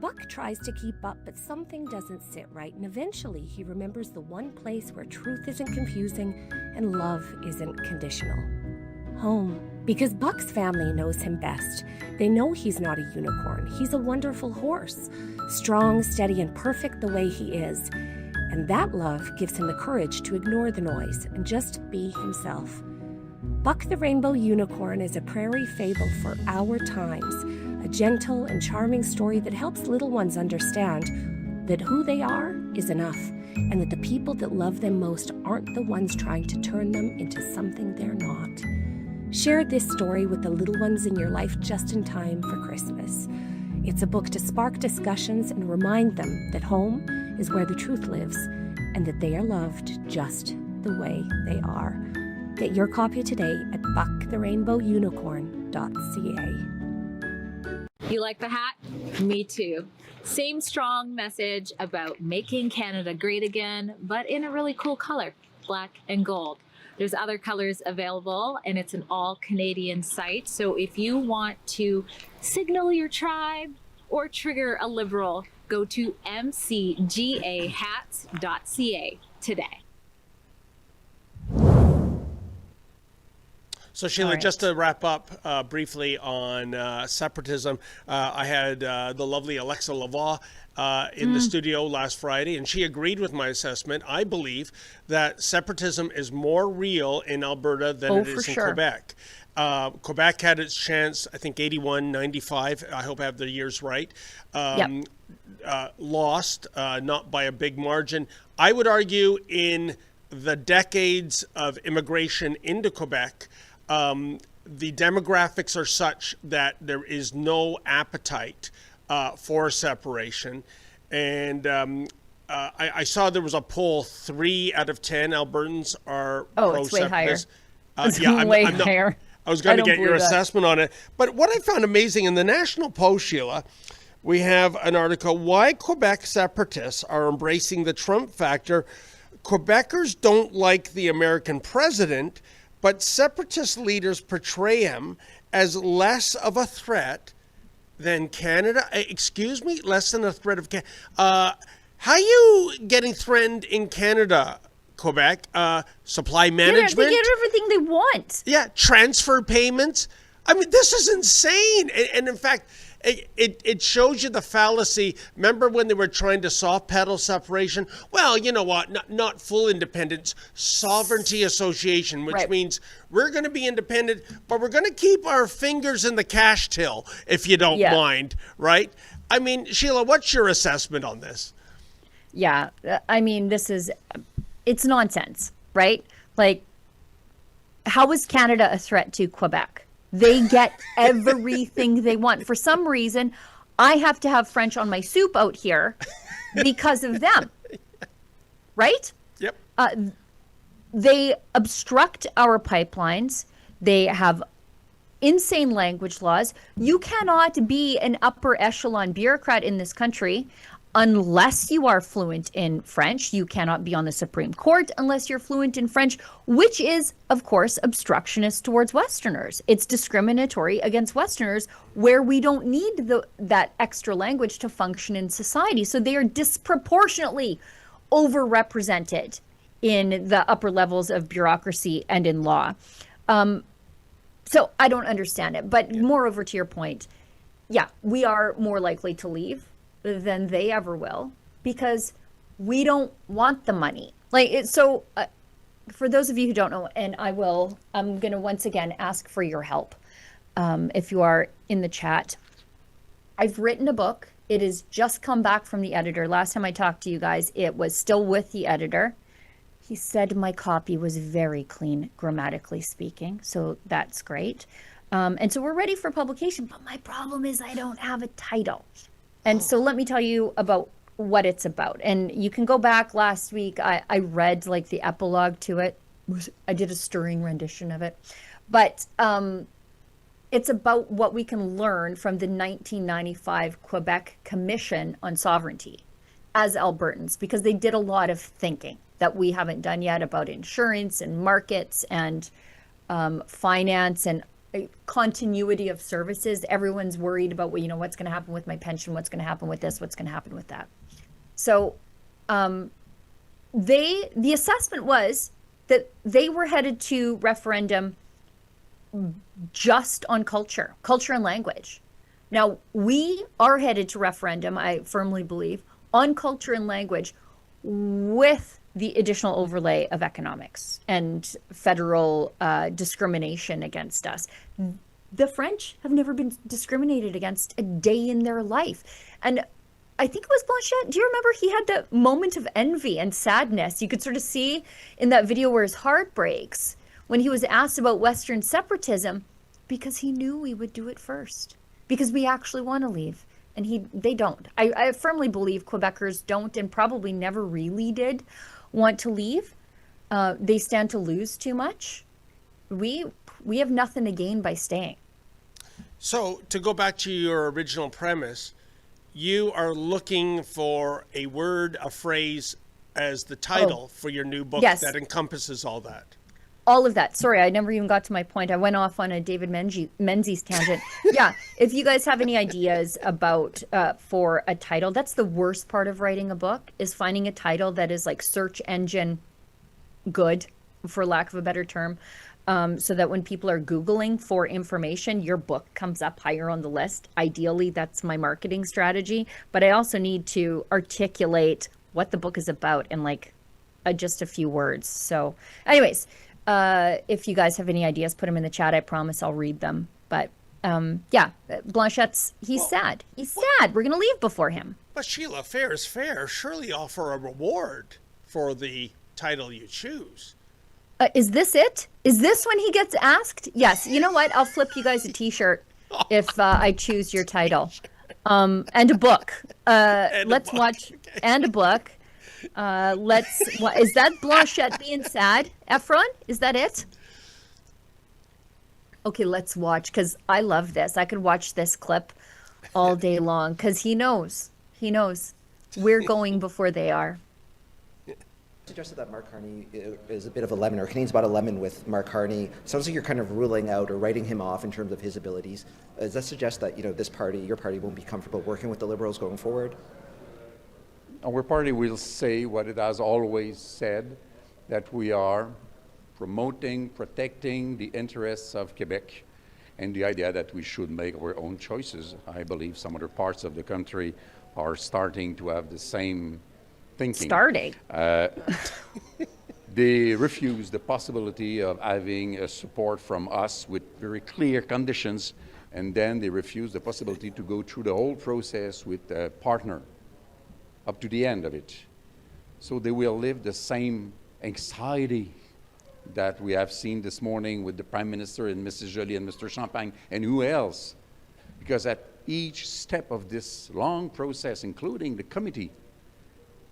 Buck tries to keep up, but something doesn't sit right, and eventually he remembers the one place where truth isn't confusing and love isn't conditional. Home. Because Buck's family knows him best. They know he's not a unicorn. He's a wonderful horse. Strong, steady, and perfect the way he is. And that love gives him the courage to ignore the noise and just be himself. Buck the Rainbow Unicorn is a prairie fable for our times. A gentle and charming story that helps little ones understand that who they are is enough, and that the people that love them most aren't the ones trying to turn them into something they're not. Share this story with the little ones in your life just in time for Christmas. It's a book to spark discussions and remind them that home is where the truth lives, and that they are loved just the way they are. Get your copy today at bucktherainbowunicorn.ca. You like the hat? Me too. Same strong message about making Canada great again, but in a really cool color, black and gold. There's other colors available, and it's an all-Canadian site. So if you want to signal your tribe or trigger a Liberal, go to mcgahats.ca today. So Sheila, right. just to wrap up briefly on separatism, I had the lovely Alexa Lavoie in the studio last Friday, and she agreed with my assessment. I believe that separatism is more real in Alberta than it is in Quebec. Quebec had its chance, I think 81, 95, I hope I have the years right, lost, not by a big margin. I would argue in the decades of immigration into Quebec, the demographics are such that there is no appetite for separation. And I saw there was a poll, 3 out of 10 Albertans are it's way higher. pro-separatist. It's way higher. I was going to get your believe that. assessment on it. But what I found amazing in the National Post, Sheila, we have an article, Why Quebec Separatists Are Embracing the Trump Factor. Quebecers don't like the American president, but separatist leaders portray him as less of a threat than Canada. Excuse me? Less than a threat of Canada. How are you getting threatened in Canada, Quebec? Supply management? They get everything they want. Yeah, transfer payments. I mean, this is insane. And in fact, it shows you the fallacy. Remember when they were trying to soft pedal separation? Well, you know what? Not full independence, sovereignty association, which means we're going to be independent, but we're going to keep our fingers in the cash till, if you don't mind, right? I mean, Sheila, what's your assessment on this? Yeah, I mean, it's nonsense, right? Like, how is Canada a threat to Quebec? They get everything they want. For some reason, I have to have French on my soup out here because of them. Right? Yep. They obstruct our pipelines. They have insane language laws. You cannot be an upper echelon bureaucrat in this country unless you are fluent in French. You cannot be on the Supreme Court unless you're fluent in French, which is, of course, obstructionist towards Westerners. It's discriminatory against Westerners where we don't need that extra language to function in society. So they are disproportionately overrepresented in the upper levels of bureaucracy and in law. So I don't understand it. But moreover, to your point, yeah, we are more likely to leave than they ever will, because we don't want the money. For those of you who don't know, and I'm going to once again ask for your help. If you are in the chat, I've written a book. It has just come back from the editor. Last time I talked to you guys, it was still with the editor. He said my copy was very clean, grammatically speaking. So that's great. And so we're ready for publication. But my problem is I don't have a title. And so let me tell you about what it's about. And you can go back last week. I read like the epilogue to it. I did a stirring rendition of it. But it's about what we can learn from the 1995 Quebec Commission on Sovereignty as Albertans, because they did a lot of thinking that we haven't done yet about insurance and markets and finance and continuity of services. Everyone's worried about, well, what's going to happen with my pension, what's going to happen with this, what's going to happen with that. So the assessment was that they were headed to referendum just on culture and language. Now, we are headed to referendum, I firmly believe, on culture and language with the additional overlay of economics and federal discrimination against us. The French have never been discriminated against a day in their life. And I think it was Blanchet. Do you remember he had that moment of envy and sadness? You could sort of see in that video where his heart breaks when he was asked about Western separatism, because he knew we would do it first, because we actually want to leave. And they don't. I firmly believe Quebecers don't, and probably never really did want to leave. They stand to lose too much. We have nothing to gain by staying. So to go back to your original premise, you are looking for a word, a phrase as the title for your new book that encompasses all that. All of that. Sorry, I never even got to my point. I went off on a David Menzies tangent. Yeah, if you guys have any ideas about for a title, that's the worst part of writing a book, is finding a title that is like search engine good, for lack of a better term, so that when people are Googling for information, your book comes up higher on the list. Ideally, that's my marketing strategy. But I also need to articulate what the book is about in just a few words. So anyways, if you guys have any ideas, put them in the chat. I promise I'll read them. But yeah, Blanchet's, he's sad. He's sad. We're going to leave before him. But Sheila, fair is fair. Surely offer a reward for the title you choose. Is this it? Is this when he gets asked? Yes. You know what? I'll flip you guys a t-shirt if I choose your title. And a book. Let's watch. Okay. And a book. Is that Blanchet being sad, Efron? Is that it? Okay, let's watch, because I love this. I could watch this clip all day long, because he knows we're going before they are. Suggested that Mark Carney is a bit of a lemon, or Canadians bought a lemon with Mark Carney. Sounds like you're kind of ruling out or writing him off in terms of his abilities. Does that suggest that this party, your party, won't be comfortable working with the Liberals going forward? Our party will say what it has always said, that we are promoting, protecting the interests of Quebec, and the idea that we should make our own choices. I believe some other parts of the country are starting to have the same thinking. They refuse the possibility of having a support from us with very clear conditions, and then they refuse the possibility to go through the whole process with a partner up to the end of it. So they will live the same anxiety that we have seen this morning with the Prime Minister and Mrs. Joly and Mr. Champagne and who else? Because at each step of this long process, including the committee,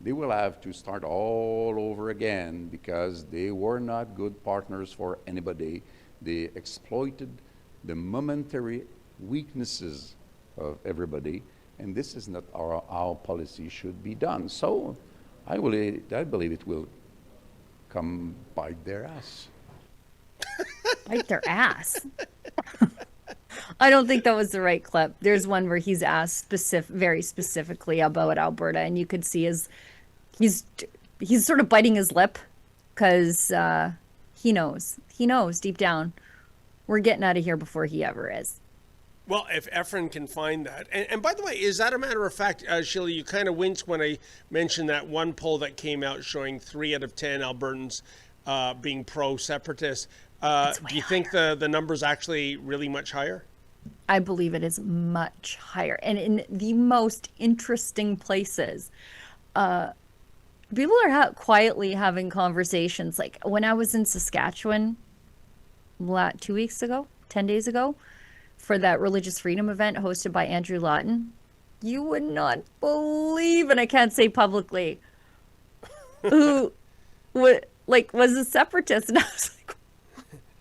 they will have to start all over again because they were not good partners for anybody. They exploited the momentary weaknesses of everybody, and this is not how policy should be done. So I believe it will come bite their ass. Bite their ass? I don't think that was the right clip. There's one where he's asked very specifically about Alberta, and you could see he's sort of biting his lip because he knows deep down we're getting out of here before he ever is. Well, if Efren can find that. And by the way, is that a matter of fact, Sheila, you kind of winced when I mentioned that one poll that came out showing 3 out of 10 Albertans being pro-separatist. Do you think the number's actually really much higher? I believe it is much higher. And in the most interesting places, people are quietly having conversations. Like when I was in Saskatchewan 2 weeks ago, 10 days ago, for that religious freedom event hosted by Andrew Lawton, you would not believe, and I can't say publicly, who was a separatist. And I was like,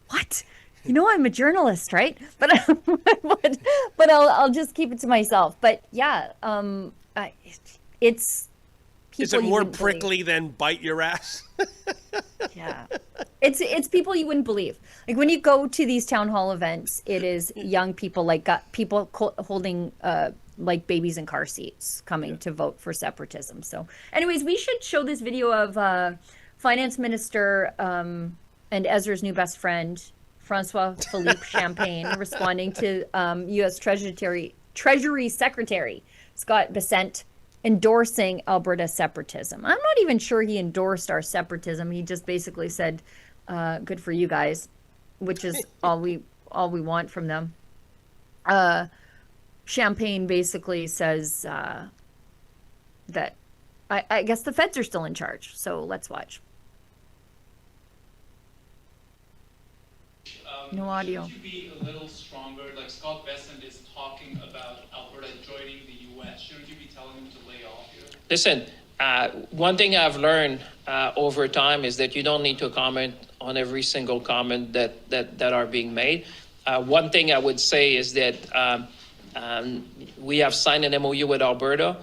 what? You know, I'm a journalist, right? But I'll just keep it to myself. But yeah, it's people. Is it more prickly than bite your ass? Yeah, it's people you wouldn't believe. Like when you go to these town hall events, it is young people, like people holding like babies in car seats coming to vote for separatism. So, anyways, we should show this video of Finance Minister and Ezra's new best friend, Francois Philippe Champagne, responding to U.S. Treasury Secretary Scott Bessent endorsing Alberta separatism. I'm not even sure he endorsed our separatism. He just basically said, good for you guys, which is all we want from them. Champagne basically says that I guess the feds are still in charge. So let's watch. No audio. Should you be a little stronger? Like Scott Bessent is talking about Alberta joining the U.S. Shouldn't you be telling him to lay off here? Listen, one thing I've learned over time is that you don't need to comment on every single comment that are being made. One thing I would say is that we have signed an MOU with Alberta.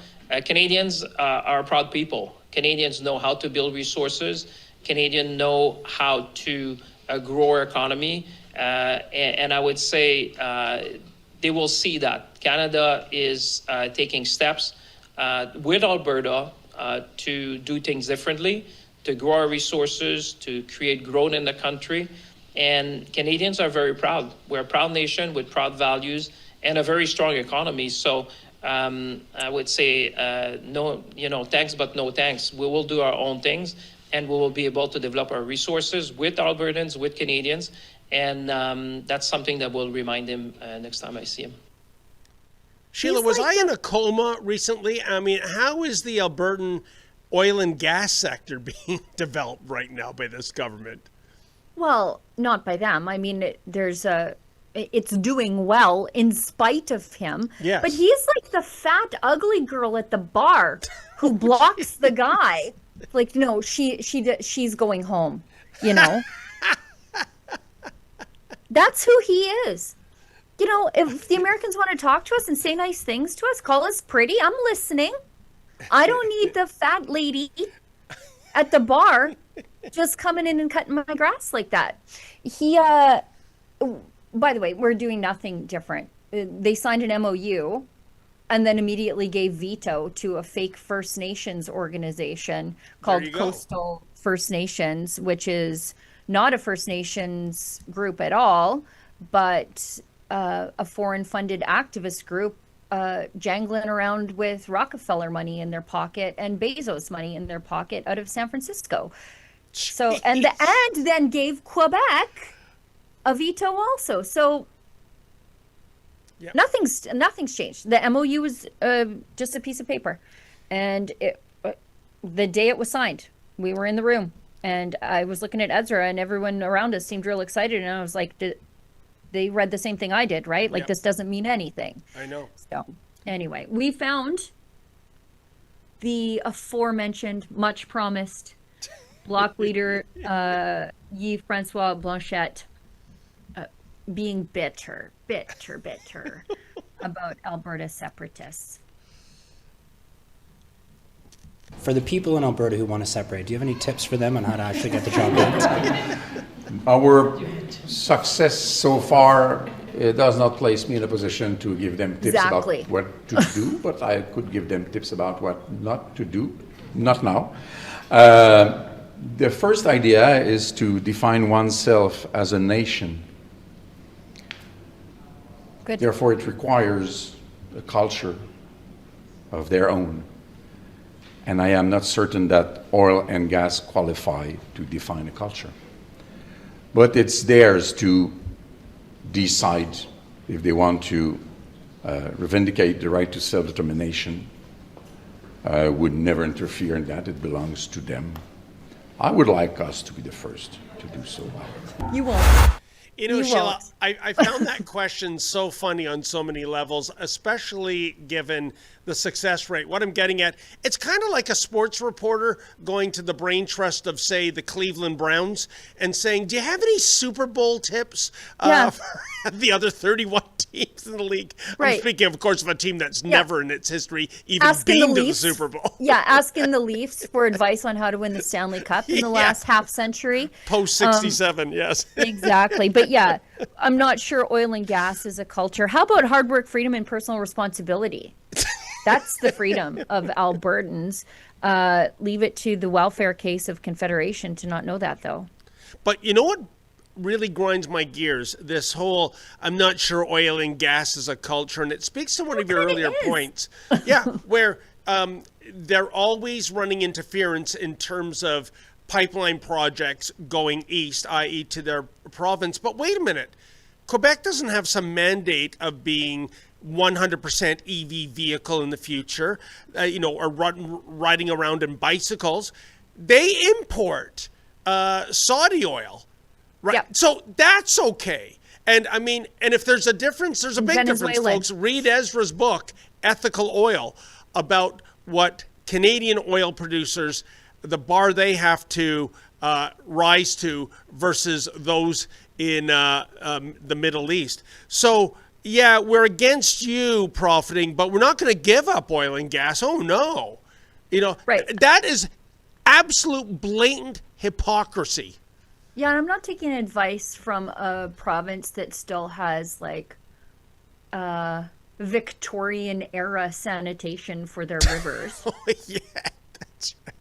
Canadians are proud people. Canadians know how to build resources. Canadians know how to grow our economy. And I would say they will see that Canada is taking steps with Alberta to do things differently, to grow our resources, to create growth in the country. And Canadians are very proud. We're a proud nation with proud values and a very strong economy. So I would say no, thanks, but no thanks. We will do our own things, and we will be able to develop our resources with Albertans, with Canadians. And that's something that will remind him next time I see him. Sheila, was I in a coma recently? I mean, how is the Albertan oil and gas sector being developed right now by this government? Well, not by them. I mean, it's doing well in spite of him. Yes. But he's like the fat, ugly girl at the bar who blocks the guy. Like, no, she's going home, That's who he is. If the Americans want to talk to us and say nice things to us, call us pretty, I'm listening. I don't need the fat lady at the bar just coming in and cutting my grass like that. By the way, we're doing nothing different. They signed an MOU and then immediately gave veto to a fake First Nations organization called Coastal First Nations, which is not a First Nations group at all, but a foreign-funded activist group jangling around with Rockefeller money in their pocket and Bezos money in their pocket out of San Francisco. So and then gave Quebec a veto also. So yep. Nothing's changed. The MOU was just a piece of paper, and the day it was signed, we were in the room, and I was looking at Ezra, and everyone around us seemed real excited, and I was like, they read the same thing I did, right? Like, yep. This doesn't mean anything. I know. So anyway, we found the aforementioned, much promised bloc leader, Yves Francois Blanchette, being bitter about Alberta separatists. For the people in Alberta who want to separate, do you have any tips for them on how to actually get the job done? Our success so far does not place me in a position to give them tips about what to do, but I could give them tips about what not to do. Not now. The first idea is to define oneself as a nation. Good. Therefore, it requires a culture of their own. And I am not certain that oil and gas qualify to define a culture. But it's theirs to decide if they want to vindicate the right to self-determination. Would never interfere in that. It belongs to them. I would like us to be the first to do so. You won't. You know, You Sheila, won't. I found that question so funny on so many levels, especially given the success rate. What I'm getting at, it's kind of like a sports reporter going to the brain trust of, say, the Cleveland Browns and saying, do you have any Super Bowl tips for the other 31 teams in the league? Right. I'm speaking, of course, of a team that's never in its history even Asking the been to the Leafs. Super Bowl. Yeah, asking the Leafs for advice on how to win the Stanley Cup in the last half century. Post 67, yes. Exactly. But yeah, I'm not sure oil and gas is a culture. How about hard work, freedom, and personal responsibility? That's the freedom of Albertans. Leave it to the welfare case of Confederation to not know that, though. But you know what really grinds my gears? This whole, I'm not sure oil and gas is a culture, and it speaks to one of your earlier points. Yeah, where they're always running interference in terms of pipeline projects going east, i.e. to their province. But wait a minute. Quebec doesn't have some mandate of being 100% EV vehicle in the future, or riding around in bicycles. They import Saudi oil, right? Yep. So that's okay. And I mean, and if there's a difference, there's a big difference, Venezuelan. folks. Read Ezra's book, Ethical Oil, about what Canadian oil producers, the bar they have to rise to versus those in the Middle East. So, yeah, we're against you profiting, but we're not going to give up oil and gas. Oh, no. Right. That is absolute blatant hypocrisy. Yeah, and I'm not taking advice from a province that still has like Victorian era sanitation for their rivers. Oh, yeah, that's right.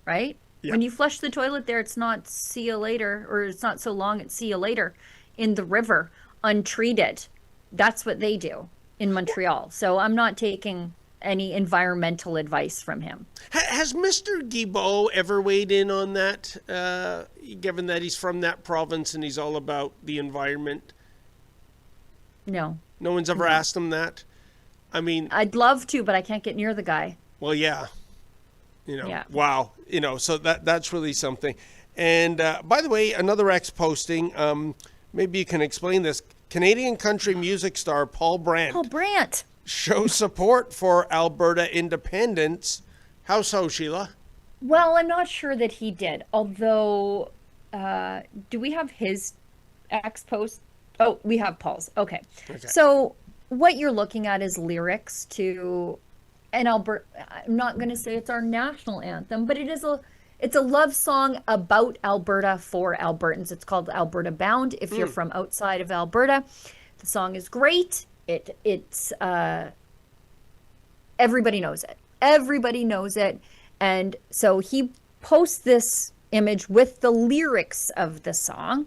Right? Yeah. When you flush the toilet there, it's not see you later, or it's not so long, it's see you later in the river, untreated. That's what they do in Montreal. So I'm not taking any environmental advice from him. Has Mr. Guilbeault ever weighed in on that, given that he's from that province and he's all about the environment? No. No one's ever asked him that? I mean... I'd love to, but I can't get near the guy. Well, yeah. Yeah. Wow. So that's really something. And by the way, another X posting, maybe you can explain this. Canadian country music star Paul Brandt shows support for Alberta independence. How so, Sheila? Well, I'm not sure that he did. Although, do we have his X post? Oh, we have Paul's. Okay. So what you're looking at is lyrics to an Alberta. I'm not going to say it's our national anthem, but it's a love song about Alberta for Albertans. It's called Alberta Bound. If you're from outside of Alberta, the song is great. It's everybody knows it. Everybody knows it. And so he posts this image with the lyrics of the song.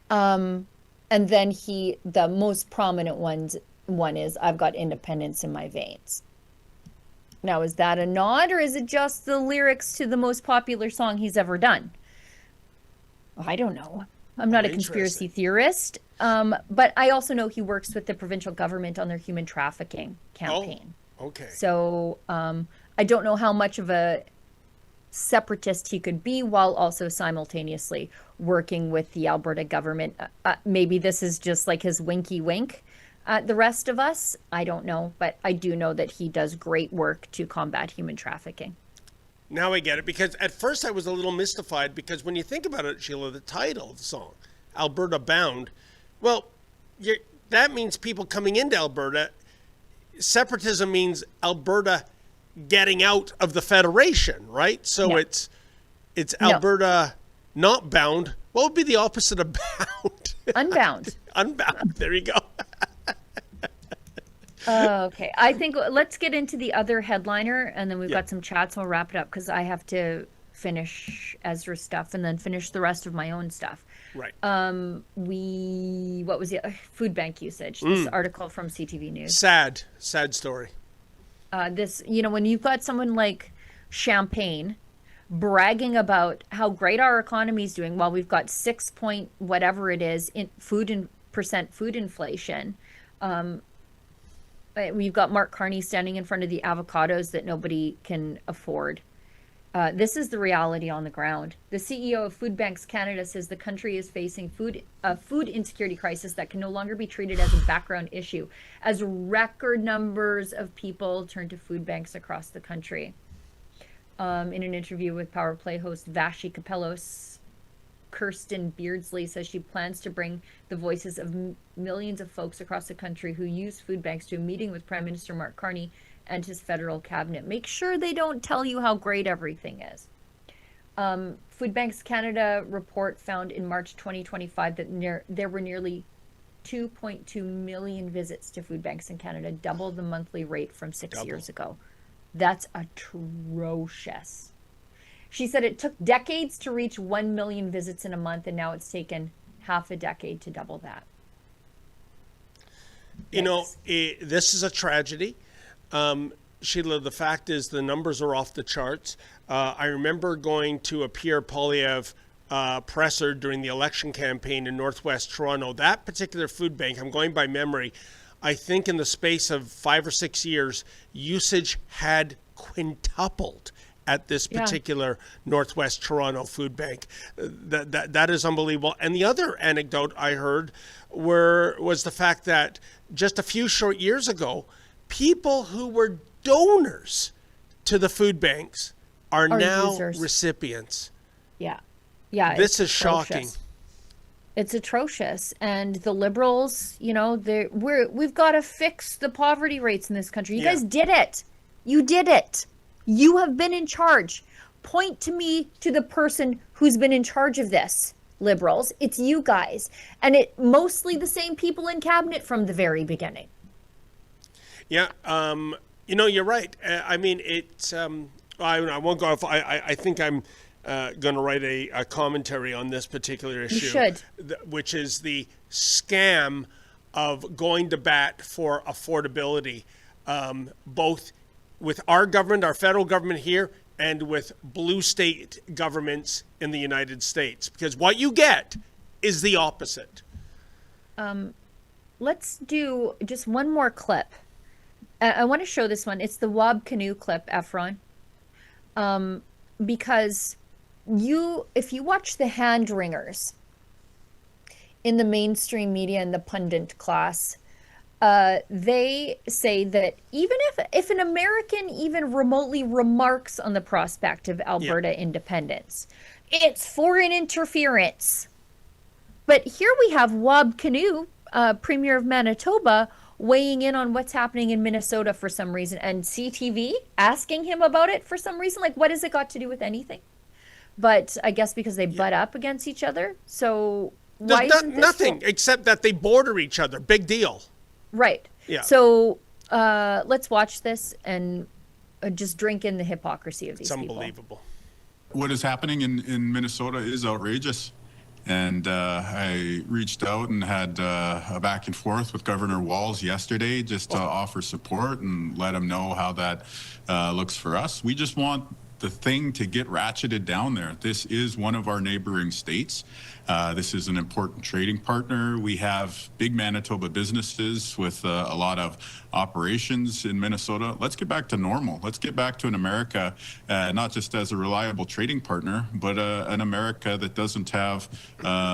And then the most prominent one is, I've got independence in my veins. Now, is that a nod, or is it just the lyrics to the most popular song he's ever done? I don't know. I'm not a conspiracy theorist. But I also know he works with the provincial government on their human trafficking campaign. Oh, okay. So I don't know how much of a separatist he could be while also simultaneously working with the Alberta government. Maybe this is just like his winky wink at the rest of us. I don't know, but I do know that he does great work to combat human trafficking. Now I get it, because at first I was a little mystified, because when you think about it, Sheila, the title of the song, Alberta Bound, well, that means people coming into Alberta. Separatism means Alberta getting out of the Federation, right? So it's Alberta not bound. What would be the opposite of bound? Unbound. Unbound. There you go. Okay. I think let's get into the other headliner, and then we've got some chats, and we'll wrap it up, because I have to finish Ezra's stuff and then finish the rest of my own stuff. Right. What was the Foodbank usage? This article from CTV News. Sad story. This, when you've got someone like Champagne bragging about how great our economy is doing while we've got 6 point whatever it is in percent food inflation. We've got Mark Carney standing in front of the avocados that nobody can afford. This is the reality on the ground. The CEO of Foodbanks Canada says the country is facing a food insecurity crisis that can no longer be treated as a background issue, as record numbers of people turn to food banks across the country. In an interview with Power Play host Vashi Capellos, Kirsten Beardsley says she plans to bring the voices of millions of folks across the country who use food banks to a meeting with Prime Minister Mark Carney and his federal cabinet. Make sure they don't tell you how great everything is. Foodbanks Canada report found in March 2025 that there were nearly 2.2 million visits to food banks in Canada, double the monthly rate from 6 years ago. That's atrocious. She said it took decades to reach 1 million visits in a month, and now it's taken half a decade to double that. This is a tragedy. Sheila, the fact is the numbers are off the charts. I remember going to a Pierre Poilievre presser during the election campaign in Northwest Toronto. That particular food bank, I'm going by memory, I think in the space of 5 or 6 years, usage had quintupled at this particular Northwest Toronto food bank. That is unbelievable. And the other anecdote I heard was the fact that just a few short years ago, people who were donors to the food banks are now users. Recipients. Yeah. This is shocking. It's atrocious. And the Liberals, we've got to fix the poverty rates in this country. You guys did it. You did it. You have been in charge. Point to me to the person who's been in charge of this, Liberals. It's you guys. And it mostly the same people in cabinet from the very beginning. Yeah, you're right. I mean, it's. I won't go off. I think I'm going to write a commentary on this particular issue. You should. Which is the scam of going to bat for affordability, both with our government, our federal government here, and with blue state governments in the United States. Because what you get is the opposite. Let's do just one more clip. I want to show this one. It's the Wob Canoe clip, Efron. Because if you watch the hand wringers in the mainstream media and the pundit class, they say that even if an American even remotely remarks on the prospect of Alberta independence, it's foreign interference. But here we have Wob Canoe, Premier of Manitoba, weighing in on what's happening in Minnesota for some reason, and CTV asking him about it for some reason. Like, what has it got to do with anything? But I guess because they butt up against each other. So why isn't this nothing except that they border each other. Big deal. Right. Yeah. So let's watch this and just drink in the hypocrisy of these people. It's unbelievable. What is happening in Minnesota is outrageous. And I reached out and had a back and forth with Governor Walz yesterday just to offer support and let him know how that looks for us. We just want the thing to get ratcheted down there. This is one of our neighboring states. This is an important trading partner. We have big Manitoba businesses with a lot of operations in Minnesota. Let's get back to normal. Let's get back to an America, not just as a reliable trading partner, but an America that doesn't have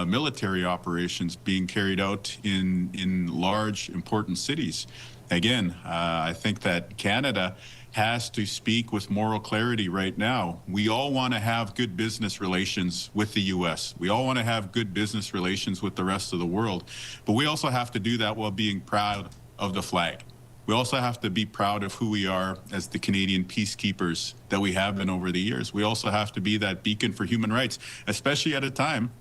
military operations being carried out in large, important cities. Again, I think that Canada has to speak with moral clarity right now. We all want to have good business relations with the U.S. We all want to have good business relations with the rest of the world. But we also have to do that while being proud of the flag. We also have to be proud of who we are as the Canadian peacekeepers that we have been over the years. We also have to be that beacon for human rights, especially at a time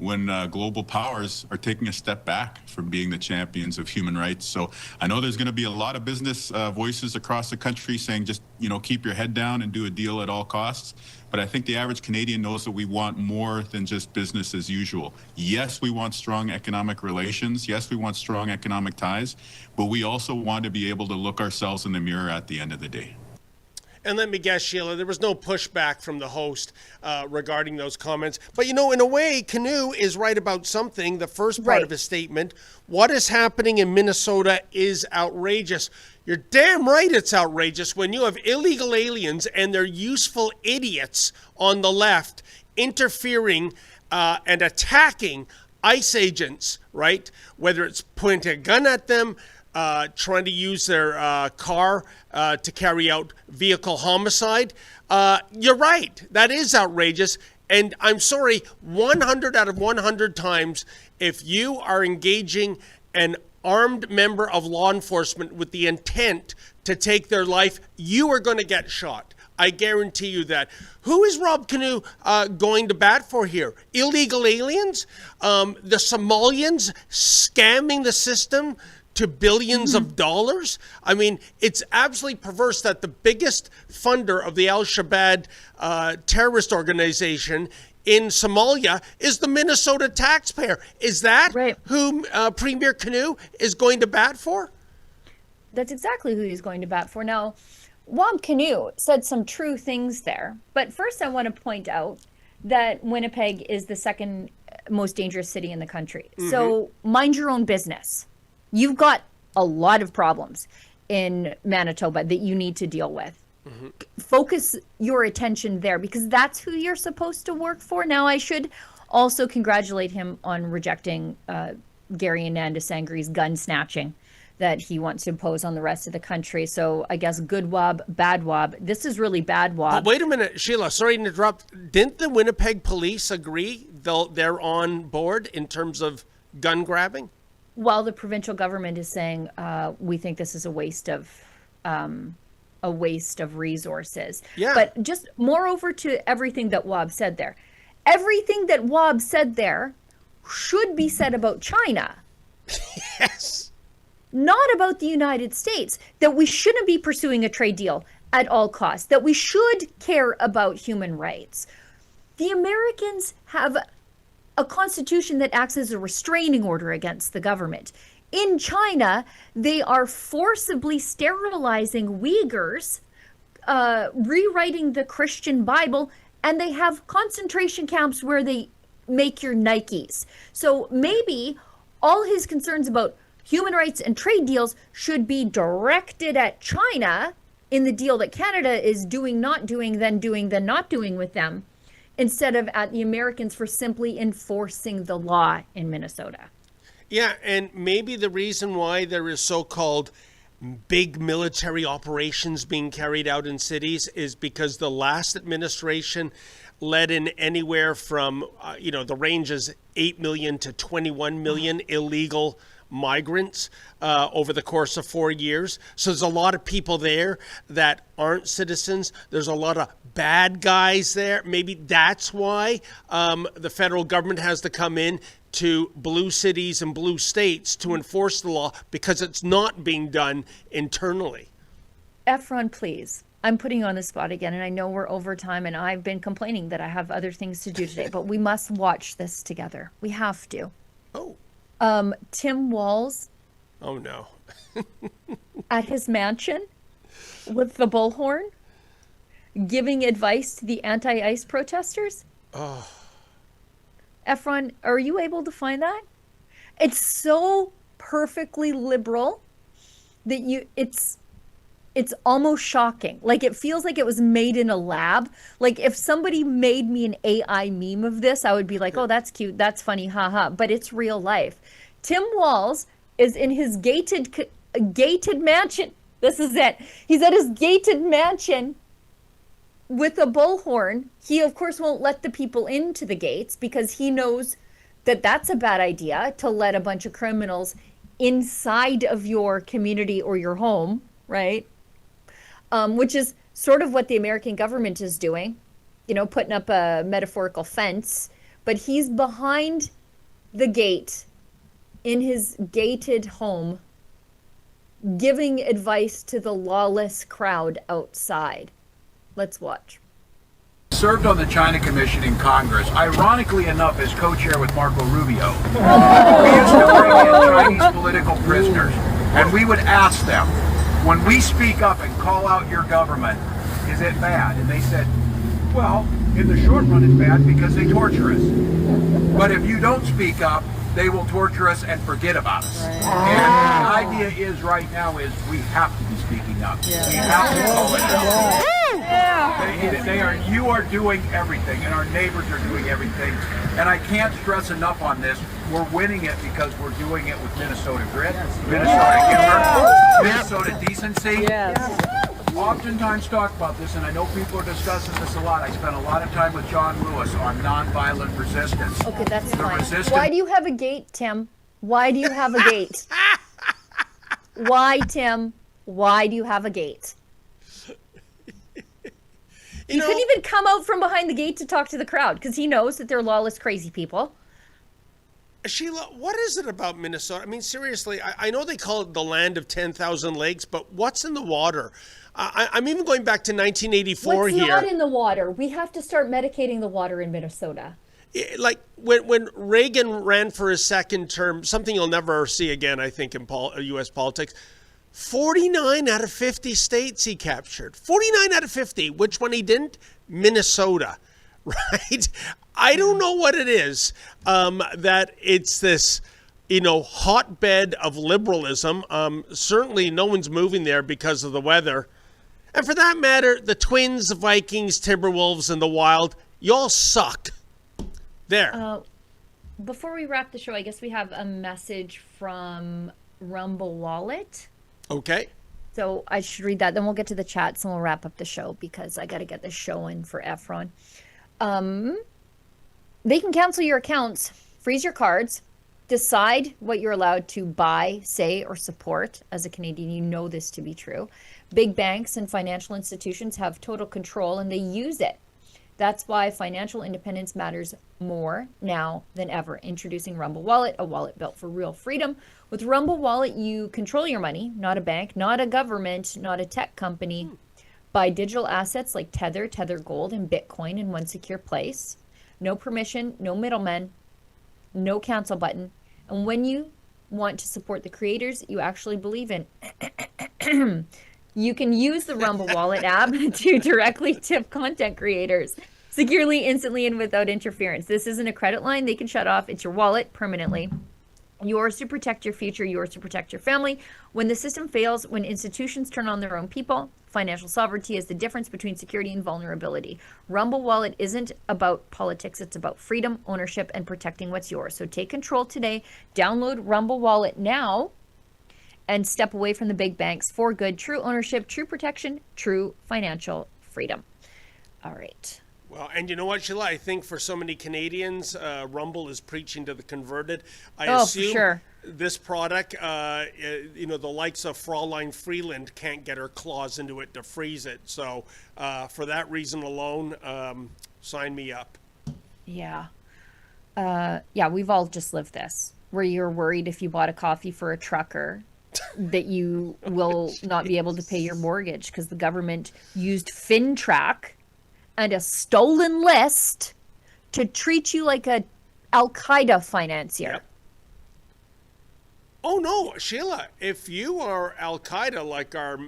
when global powers are taking a step back from being the champions of human rights. So I know there's going to be a lot of business voices across the country saying just, keep your head down and do a deal at all costs. But I think the average Canadian knows that we want more than just business as usual. Yes, we want strong economic relations. Yes, we want strong economic ties. But we also want to be able to look ourselves in the mirror at the end of the day. And let me guess, Sheila, there was no pushback from the host regarding those comments. But, in a way, Canoe is right about something. The first part of his statement, what is happening in Minnesota is outrageous. You're damn right it's outrageous when you have illegal aliens and their useful idiots on the left interfering and attacking ICE agents, right? Whether it's pointing a gun at them, trying to use their car to carry out vehicle homicide. You're right. That is outrageous. And I'm sorry, 100 out of 100 times, if you are engaging an armed member of law enforcement with the intent to take their life, you are going to get shot. I guarantee you that. Who is Rob Canoe going to bat for here? Illegal aliens? The Somalians scamming the system to billions of dollars? I mean, it's absolutely perverse that the biggest funder of the Al-Shabaab terrorist organization in Somalia is the Minnesota taxpayer. Is that who Premier Canoe is going to bat for? That's exactly who he's going to bat for. Now, Rob Canoe said some true things there. But first I want to point out that Winnipeg is the second most dangerous city in the country. So mind your own business. You've got a lot of problems in Manitoba that you need to deal with. Focus your attention there because that's who you're supposed to work for. Now, I should also congratulate him on rejecting Gary Ananda Sangri's gun snatching that he wants to impose on the rest of the country. So I guess good wob, bad wob. This is really bad wob. But wait a minute, Sheila, sorry to interrupt. Didn't the Winnipeg police agree they're on board in terms of gun grabbing? While the provincial government is saying we think this is a waste of resources. Yeah. But just moreover to everything that Wob said there. Everything that Wob said there should be said about China. Yes. Not about the United States. That we shouldn't be pursuing a trade deal at all costs. That we should care about human rights. The Americans have a constitution that acts as a restraining order against the government. In China, they are forcibly sterilizing Uyghurs, rewriting the Christian Bible, and they have concentration camps where they make your Nikes. So maybe all his concerns about human rights and trade deals should be directed at China in the deal that Canada is doing, not doing, then not doing with them, instead of at the Americans for simply enforcing the law in Minnesota. Yeah, and maybe the reason why there is so-called big military operations being carried out in cities is because the last administration let in anywhere from, the range is 8 million to 21 million illegal migrants over the course of 4 years. So there's a lot of people there that aren't citizens. There's a lot of bad guys there. Maybe that's why the federal government has to come in to blue cities and blue states to enforce the law because it's not being done internally. Efron, please. I'm putting you on the spot again, and I know we're over time, and I've been complaining that I have other things to do today, but we must watch this together. We have to. Oh. Tim Walz. Oh, no. At his mansion with the bullhorn, giving advice to the anti-ICE protesters. Oh. Efron, are you able to find that? It's so perfectly liberal that it's almost shocking. Like, it feels like it was made in a lab. Like, if somebody made me an AI meme of this, I would be like, oh, that's cute, that's funny, haha. But it's real life. Tim Walz is in his gated mansion. This is it. He's at his gated mansion with a bullhorn. He, of course, won't let the people into the gates because he knows that that's a bad idea to let a bunch of criminals inside of your community or your home, right? Which is sort of what the American government is doing, putting up a metaphorical fence but he's behind the gate in his gated home giving advice to the lawless crowd outside. Let's watch. Served on the China Commission in Congress, ironically enough as co-chair with Marco Rubio. We used to bring in Chinese political prisoners, and we would ask them, when we speak up and call out your government, is it bad? And they said, well, in the short run it's bad because they torture us. But if you don't speak up, they will torture us and forget about us. Right. And the idea is right now is we have to be speaking up. Yeah. We have to call it out. Yeah. You are doing everything, and our neighbors are doing everything. And I can't stress enough on this. We're winning it because we're doing it with Minnesota grit, Minnesota humor, Minnesota decency. Yes. Oftentimes talk about this, and I know people are discussing this a lot. I spent a lot of time with John Lewis on nonviolent resistance. Okay, that's fine. Why do you have a gate, Tim? Why do you have a gate? Why, Tim? Why do you have a gate? You couldn't even come out from behind the gate to talk to the crowd because he knows that they're lawless, crazy people. Sheila, what is it about Minnesota? I mean, seriously, I know they call it the land of 10,000 lakes, but what's in the water? I'm even going back to 1984 What's here. What's not in the water? We have to start medicating the water in Minnesota. Like when Reagan ran for his second term, something you'll never see again, I think, in U.S. politics, 49 out of 50 states he captured. 49 out of 50. Which one he didn't? Minnesota, right? I don't know what it is that it's this, hotbed of liberalism. Certainly no one's moving there because of the weather. And for that matter, the Twins, the Vikings, Timberwolves, and the Wild, y'all suck. There. Before we wrap the show, I guess we have a message from Rumble Wallet. Okay. So I should read that. Then we'll get to the chats and we'll wrap up the show because I got to get the show in for Efron. They can cancel your accounts, freeze your cards, decide what you're allowed to buy, say, or support. As a Canadian, you know this to be true. Big banks and financial institutions have total control and they use it. That's why financial independence matters more now than ever. Introducing Rumble Wallet, a wallet built for real freedom. With Rumble Wallet, you control your money, not a bank, not a government, not a tech company. Buy digital assets like Tether, Tether Gold, and Bitcoin in one secure place. No permission, no middlemen, no cancel button. And when you want to support the creators you actually believe in, you can use the Rumble Wallet app to directly tip content creators securely, instantly, and without interference. This isn't a credit line they can shut off. It's your wallet permanently. Yours to protect your future, yours to protect your family. When the system fails, when institutions turn on their own people, financial sovereignty is the difference between security and vulnerability. Rumble Wallet isn't about politics. It's about freedom, ownership, and protecting what's yours. So take control today. Download Rumble Wallet now and step away from the big banks for good. True ownership, true protection, true financial freedom. All right. Well, and you know what, Sheila? I think for so many Canadians, Rumble is preaching to the converted. I assume sure. This product, the likes of Fraulein Freeland can't get her claws into it to freeze it. So for that reason alone, sign me up. Yeah. We've all just lived this, where you're worried if you bought a coffee for a trucker that you will not be able to pay your mortgage because the government used FinTrack and a stolen list to treat you like a Al-Qaeda financier. Yep. Oh no, Sheila, if you are Al-Qaeda, like our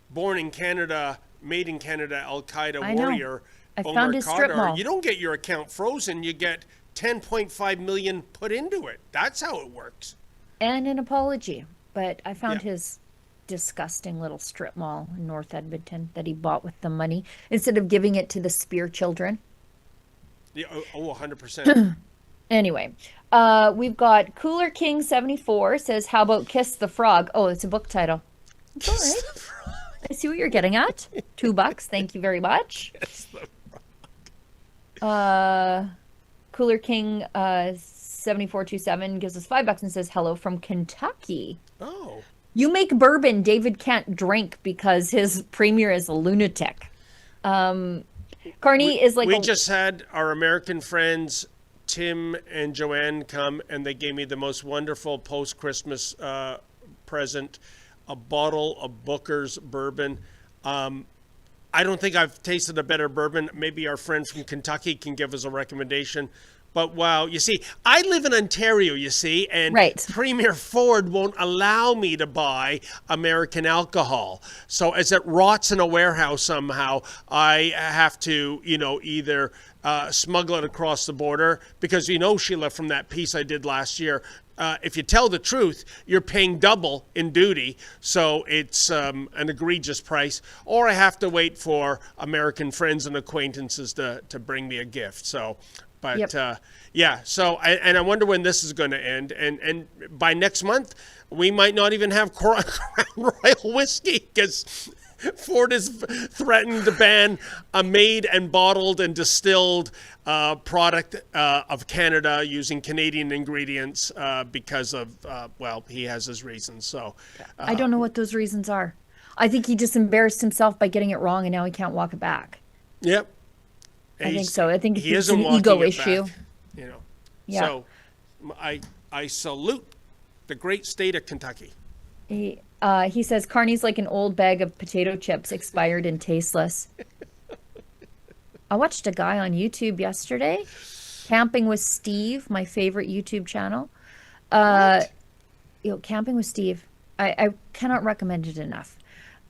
born in Canada, made in Canada Al-Qaeda warrior, Omar Khadr, you don't get your account frozen, you get 10.5 million put into it. That's how it works. And an apology. But I found his disgusting little strip mall in North Edmonton that he bought with the money instead of giving it to the Spear children. Yeah, 100%. Anyway, we've got Cooler King 74 says, how about Kiss the Frog? Oh, it's a book title. It's all right. I see what you're getting at. $2. Thank you very much. Kiss the Frog. Cooler King 7427 gives us $5 and says, hello from Kentucky. Oh. You make bourbon David can't drink because his premier is a lunatic. Carney is like... We just had our American friends Tim and Joanne come, and they gave me the most wonderful post-Christmas present, a bottle of Booker's bourbon. I don't think I've tasted a better bourbon. Maybe our friend from Kentucky can give us a recommendation. But wow, you see, I live in Ontario, you see, and Premier Ford won't allow me to buy American alcohol. So as it rots in a warehouse somehow, I have to, either smuggle it across the border because, Sheila, from that piece I did last year, if you tell the truth, you're paying double in duty, so it's an egregious price. Or I have to wait for American friends and acquaintances to bring me a gift. So, but yeah. So, and I wonder when this is going to end. And by next month, we might not even have Crown Royal whiskey because Ford has threatened to ban a made and bottled and distilled product of Canada using Canadian ingredients because of, he has his reasons. So I don't know what those reasons are. I think he just embarrassed himself by getting it wrong and now he can't walk it back. Yep. I think so. I think he it's an ego issue. Back, Yeah. So I salute the great state of Kentucky. He says Carney's like an old bag of potato chips, expired and tasteless. I watched a guy on YouTube yesterday, Camping with Steve, my favorite YouTube channel. Camping with Steve. I cannot recommend it enough.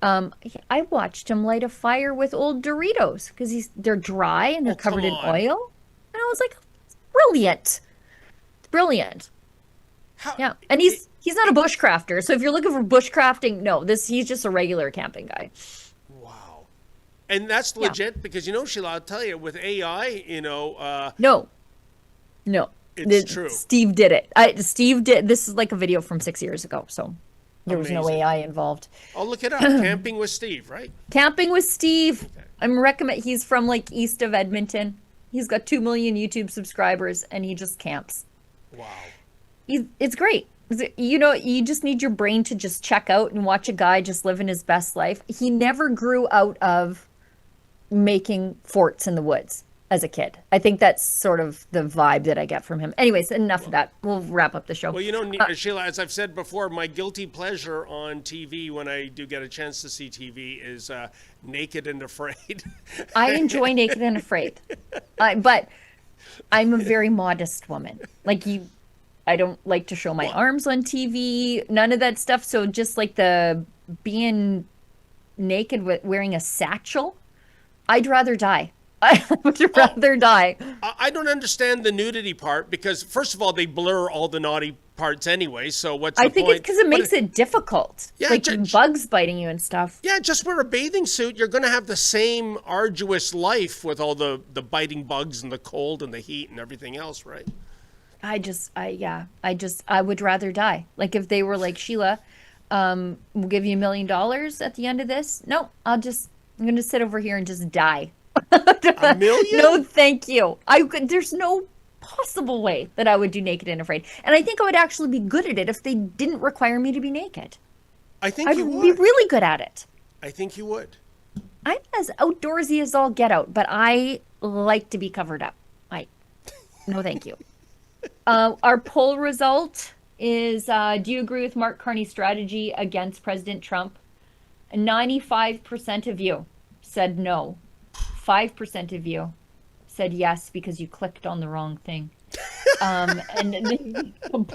I watched him light a fire with old Doritos because they're dry and they're covered in oil. And I was like, brilliant. Brilliant. Yeah. And he's not a bushcrafter. So if you're looking for bushcrafting, no, he's just a regular camping guy. Wow. And that's legit because, Sheila, I'll tell you, with AI, No. It's true. Steve did it. This is like a video from 6 years ago. So there was no AI involved. I'll look it up. Camping with Steve, right? Camping with Steve. He's from like east of Edmonton. He's got 2 million YouTube subscribers and he just camps. Wow. It's great. You just need your brain to just check out and watch a guy just living his best life. He never grew out of making forts in the woods as a kid. I think that's sort of the vibe that I get from him. Anyways, enough of that. We'll wrap up the show. Well, Sheila, as I've said before, my guilty pleasure on TV when I do get a chance to see TV is Naked and Afraid. I enjoy Naked and Afraid. But I'm a very modest woman. I don't like to show my arms on TV, none of that stuff. So just like the being naked with wearing a satchel, I'd rather die. I would rather die. I don't understand the nudity part because, first of all, they blur all the naughty parts anyway. So what's the point? I think it's because it makes it difficult. Yeah, like bugs biting you and stuff. Yeah, just wear a bathing suit. You're going to have the same arduous life with all the biting bugs and the cold and the heat and everything else, right? I would rather die. Like if they were like, Sheila, we'll give you $1 million at the end of this. No, I'm going to sit over here and just die. $1 million? No, thank you. There's no possible way that I would do Naked and Afraid. And I think I would actually be good at it if they didn't require me to be naked. I think you would. I'd be really good at it. I think you would. I'm as outdoorsy as all get out, but I like to be covered up. No, thank you. Our poll result is, do you agree with Mark Carney's strategy against President Trump? 95% of you said no. 5% of you said yes because you clicked on the wrong thing. And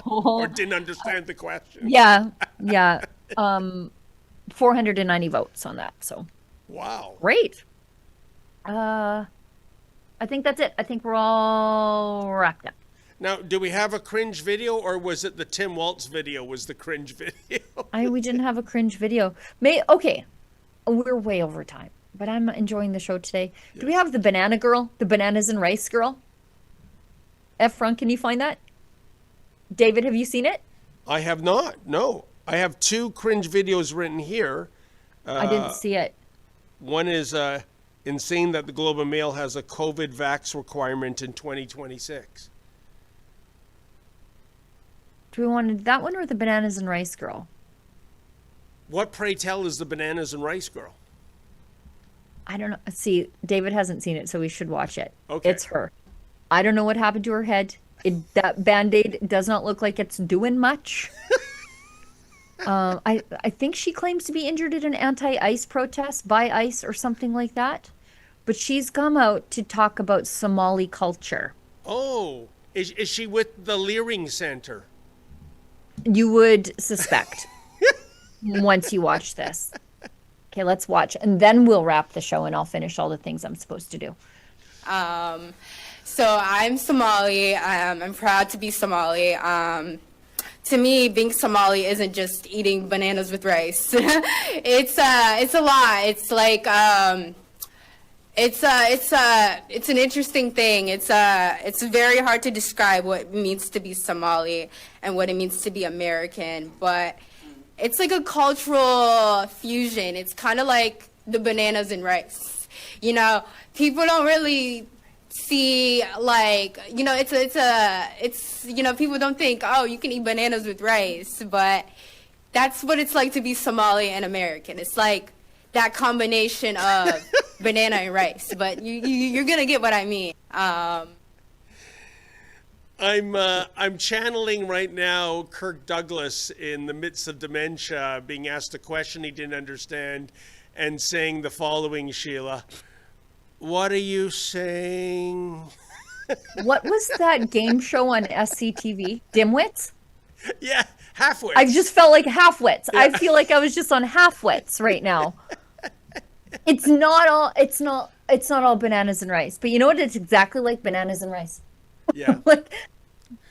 or didn't understand the question. Yeah. 490 votes on that. So. Wow. Great. I think that's it. I think we're all wrapped up. Now, do we have a cringe video, or was it the Tim Waltz video was the cringe video? We didn't have a cringe video. Okay, we're way over time, but I'm enjoying the show today. Yes. Do we have the banana girl, the bananas and rice girl? Efron, can you find that? David, have you seen it? I have not, no. I have 2 cringe videos written here. I didn't see it. One is insane that the Globe and Mail has a COVID vax requirement in 2026. Do we want that one or the bananas and rice girl? What, pray tell, is the bananas and rice girl? I don't know. See, David hasn't seen it, so we should watch it. Okay. It's her. I don't know what happened to her head. That Band-Aid does not look like it's doing much. I think she claims to be injured at an anti-ICE protest by ICE or something like that. But she's come out to talk about Somali culture. Oh, is she with the Leering Center? You would suspect once you watch this. Okay, let's watch. And then we'll wrap the show and I'll finish all the things I'm supposed to do. So I'm Somali. I'm proud to be Somali. To me, being Somali isn't just eating bananas with rice. It's a lot. It's like it's an interesting thing. It's very hard to describe what it means to be Somali and what it means to be American, but it's like a cultural fusion. It's kind of like the bananas and rice. You know, people don't really see, like, you know, it's you know, people don't think, oh, you can eat bananas with rice, but that's what it's like to be Somali and American. It's like that combination of banana and rice, but you're gonna get what I mean. I'm channeling right now Kirk Douglas in the midst of dementia, being asked a question he didn't understand, and saying the following, Sheila. What are you saying? What was that game show on SCTV? Dimwits? Yeah, Halfwits. I just felt like Halfwits. Yeah. I feel like I was just on Halfwits right now. It's not all bananas and rice. But you know what? It's exactly like bananas and rice. Yeah. Like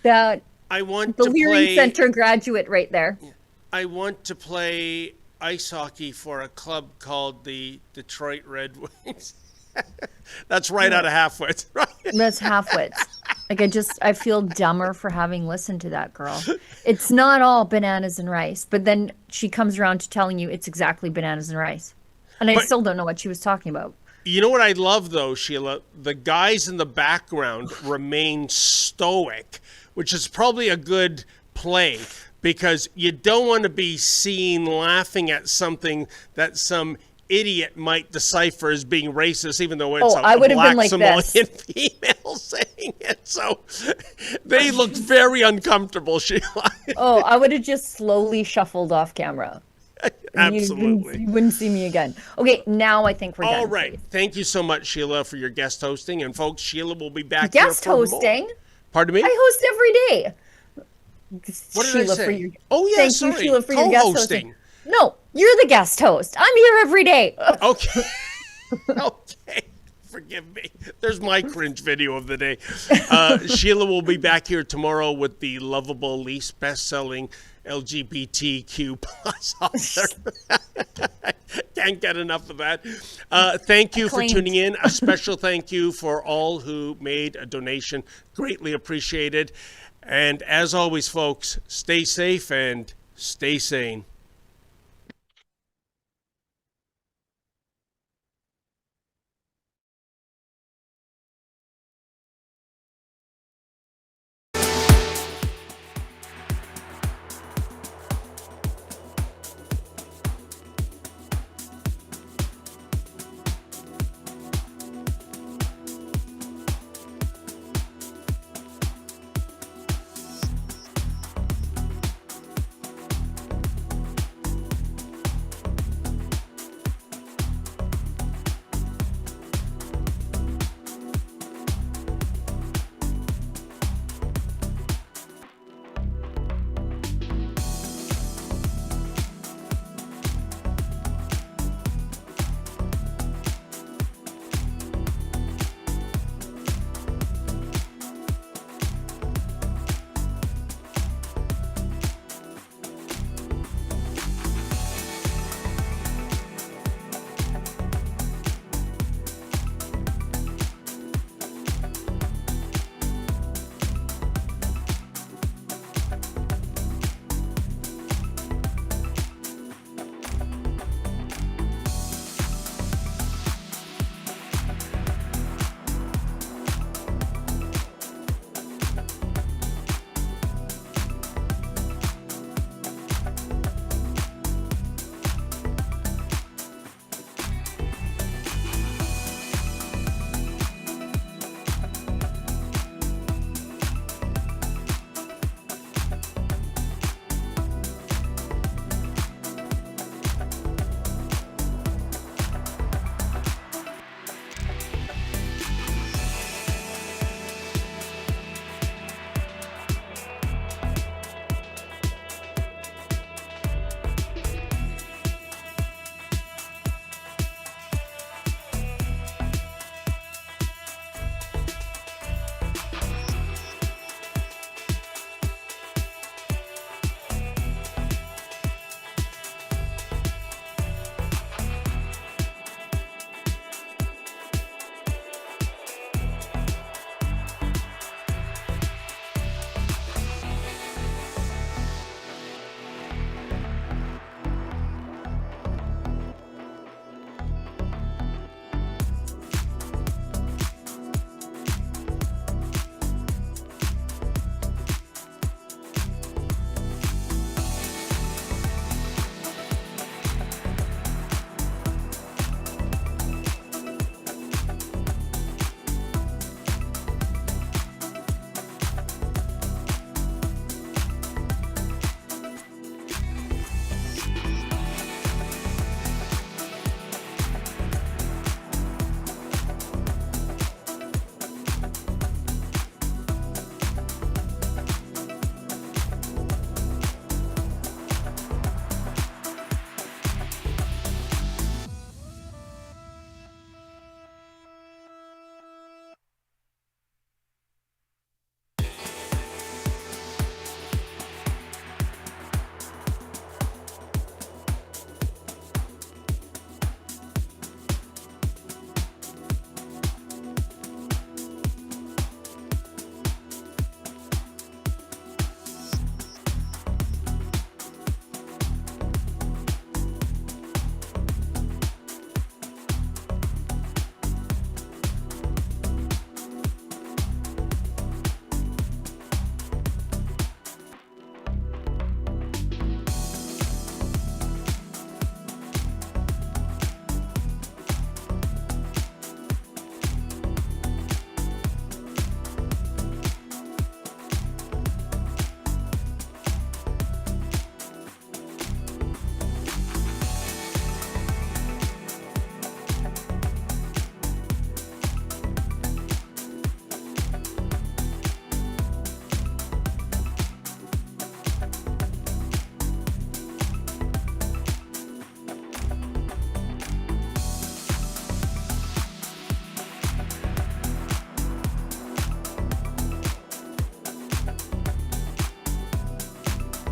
that. I want the to Leary play Center graduate right there. I want to play ice hockey for a club called the Detroit Red Wings. That's right out of Halfwits, right? That's Halfwits. Like I feel dumber for having listened to that girl. It's not all bananas and rice, but then she comes around to telling you it's exactly bananas and rice. And I still don't know what she was talking about. You know what I love, though, Sheila? The guys in the background remain stoic, which is probably a good play because you don't want to be seen laughing at something that some idiot might decipher as being racist, even though it's I a would have black been like Somalian female saying it. So they look very uncomfortable, Sheila. Oh, I would have just slowly shuffled off camera. Absolutely. You wouldn't see me again. Okay, now I think we're done. All right. Thank you so much, Sheila, for your guest hosting. And folks, Sheila will be back Guest here for hosting? more. Pardon me? I host every day. What did Sheila, I say? for your, Oh, yeah, thank sorry. you, Sheila, for your guest Co-hosting. hosting. No, you're the guest host. I'm here every day. Okay. Okay. Forgive me. There's my cringe video of the day. Sheila will be back here tomorrow with the lovable, least best-selling LGBTQ plus author. Can't get enough of that. Thank you for tuning in. A special thank you for all who made a donation. Greatly appreciated. And as always, folks, stay safe and stay sane.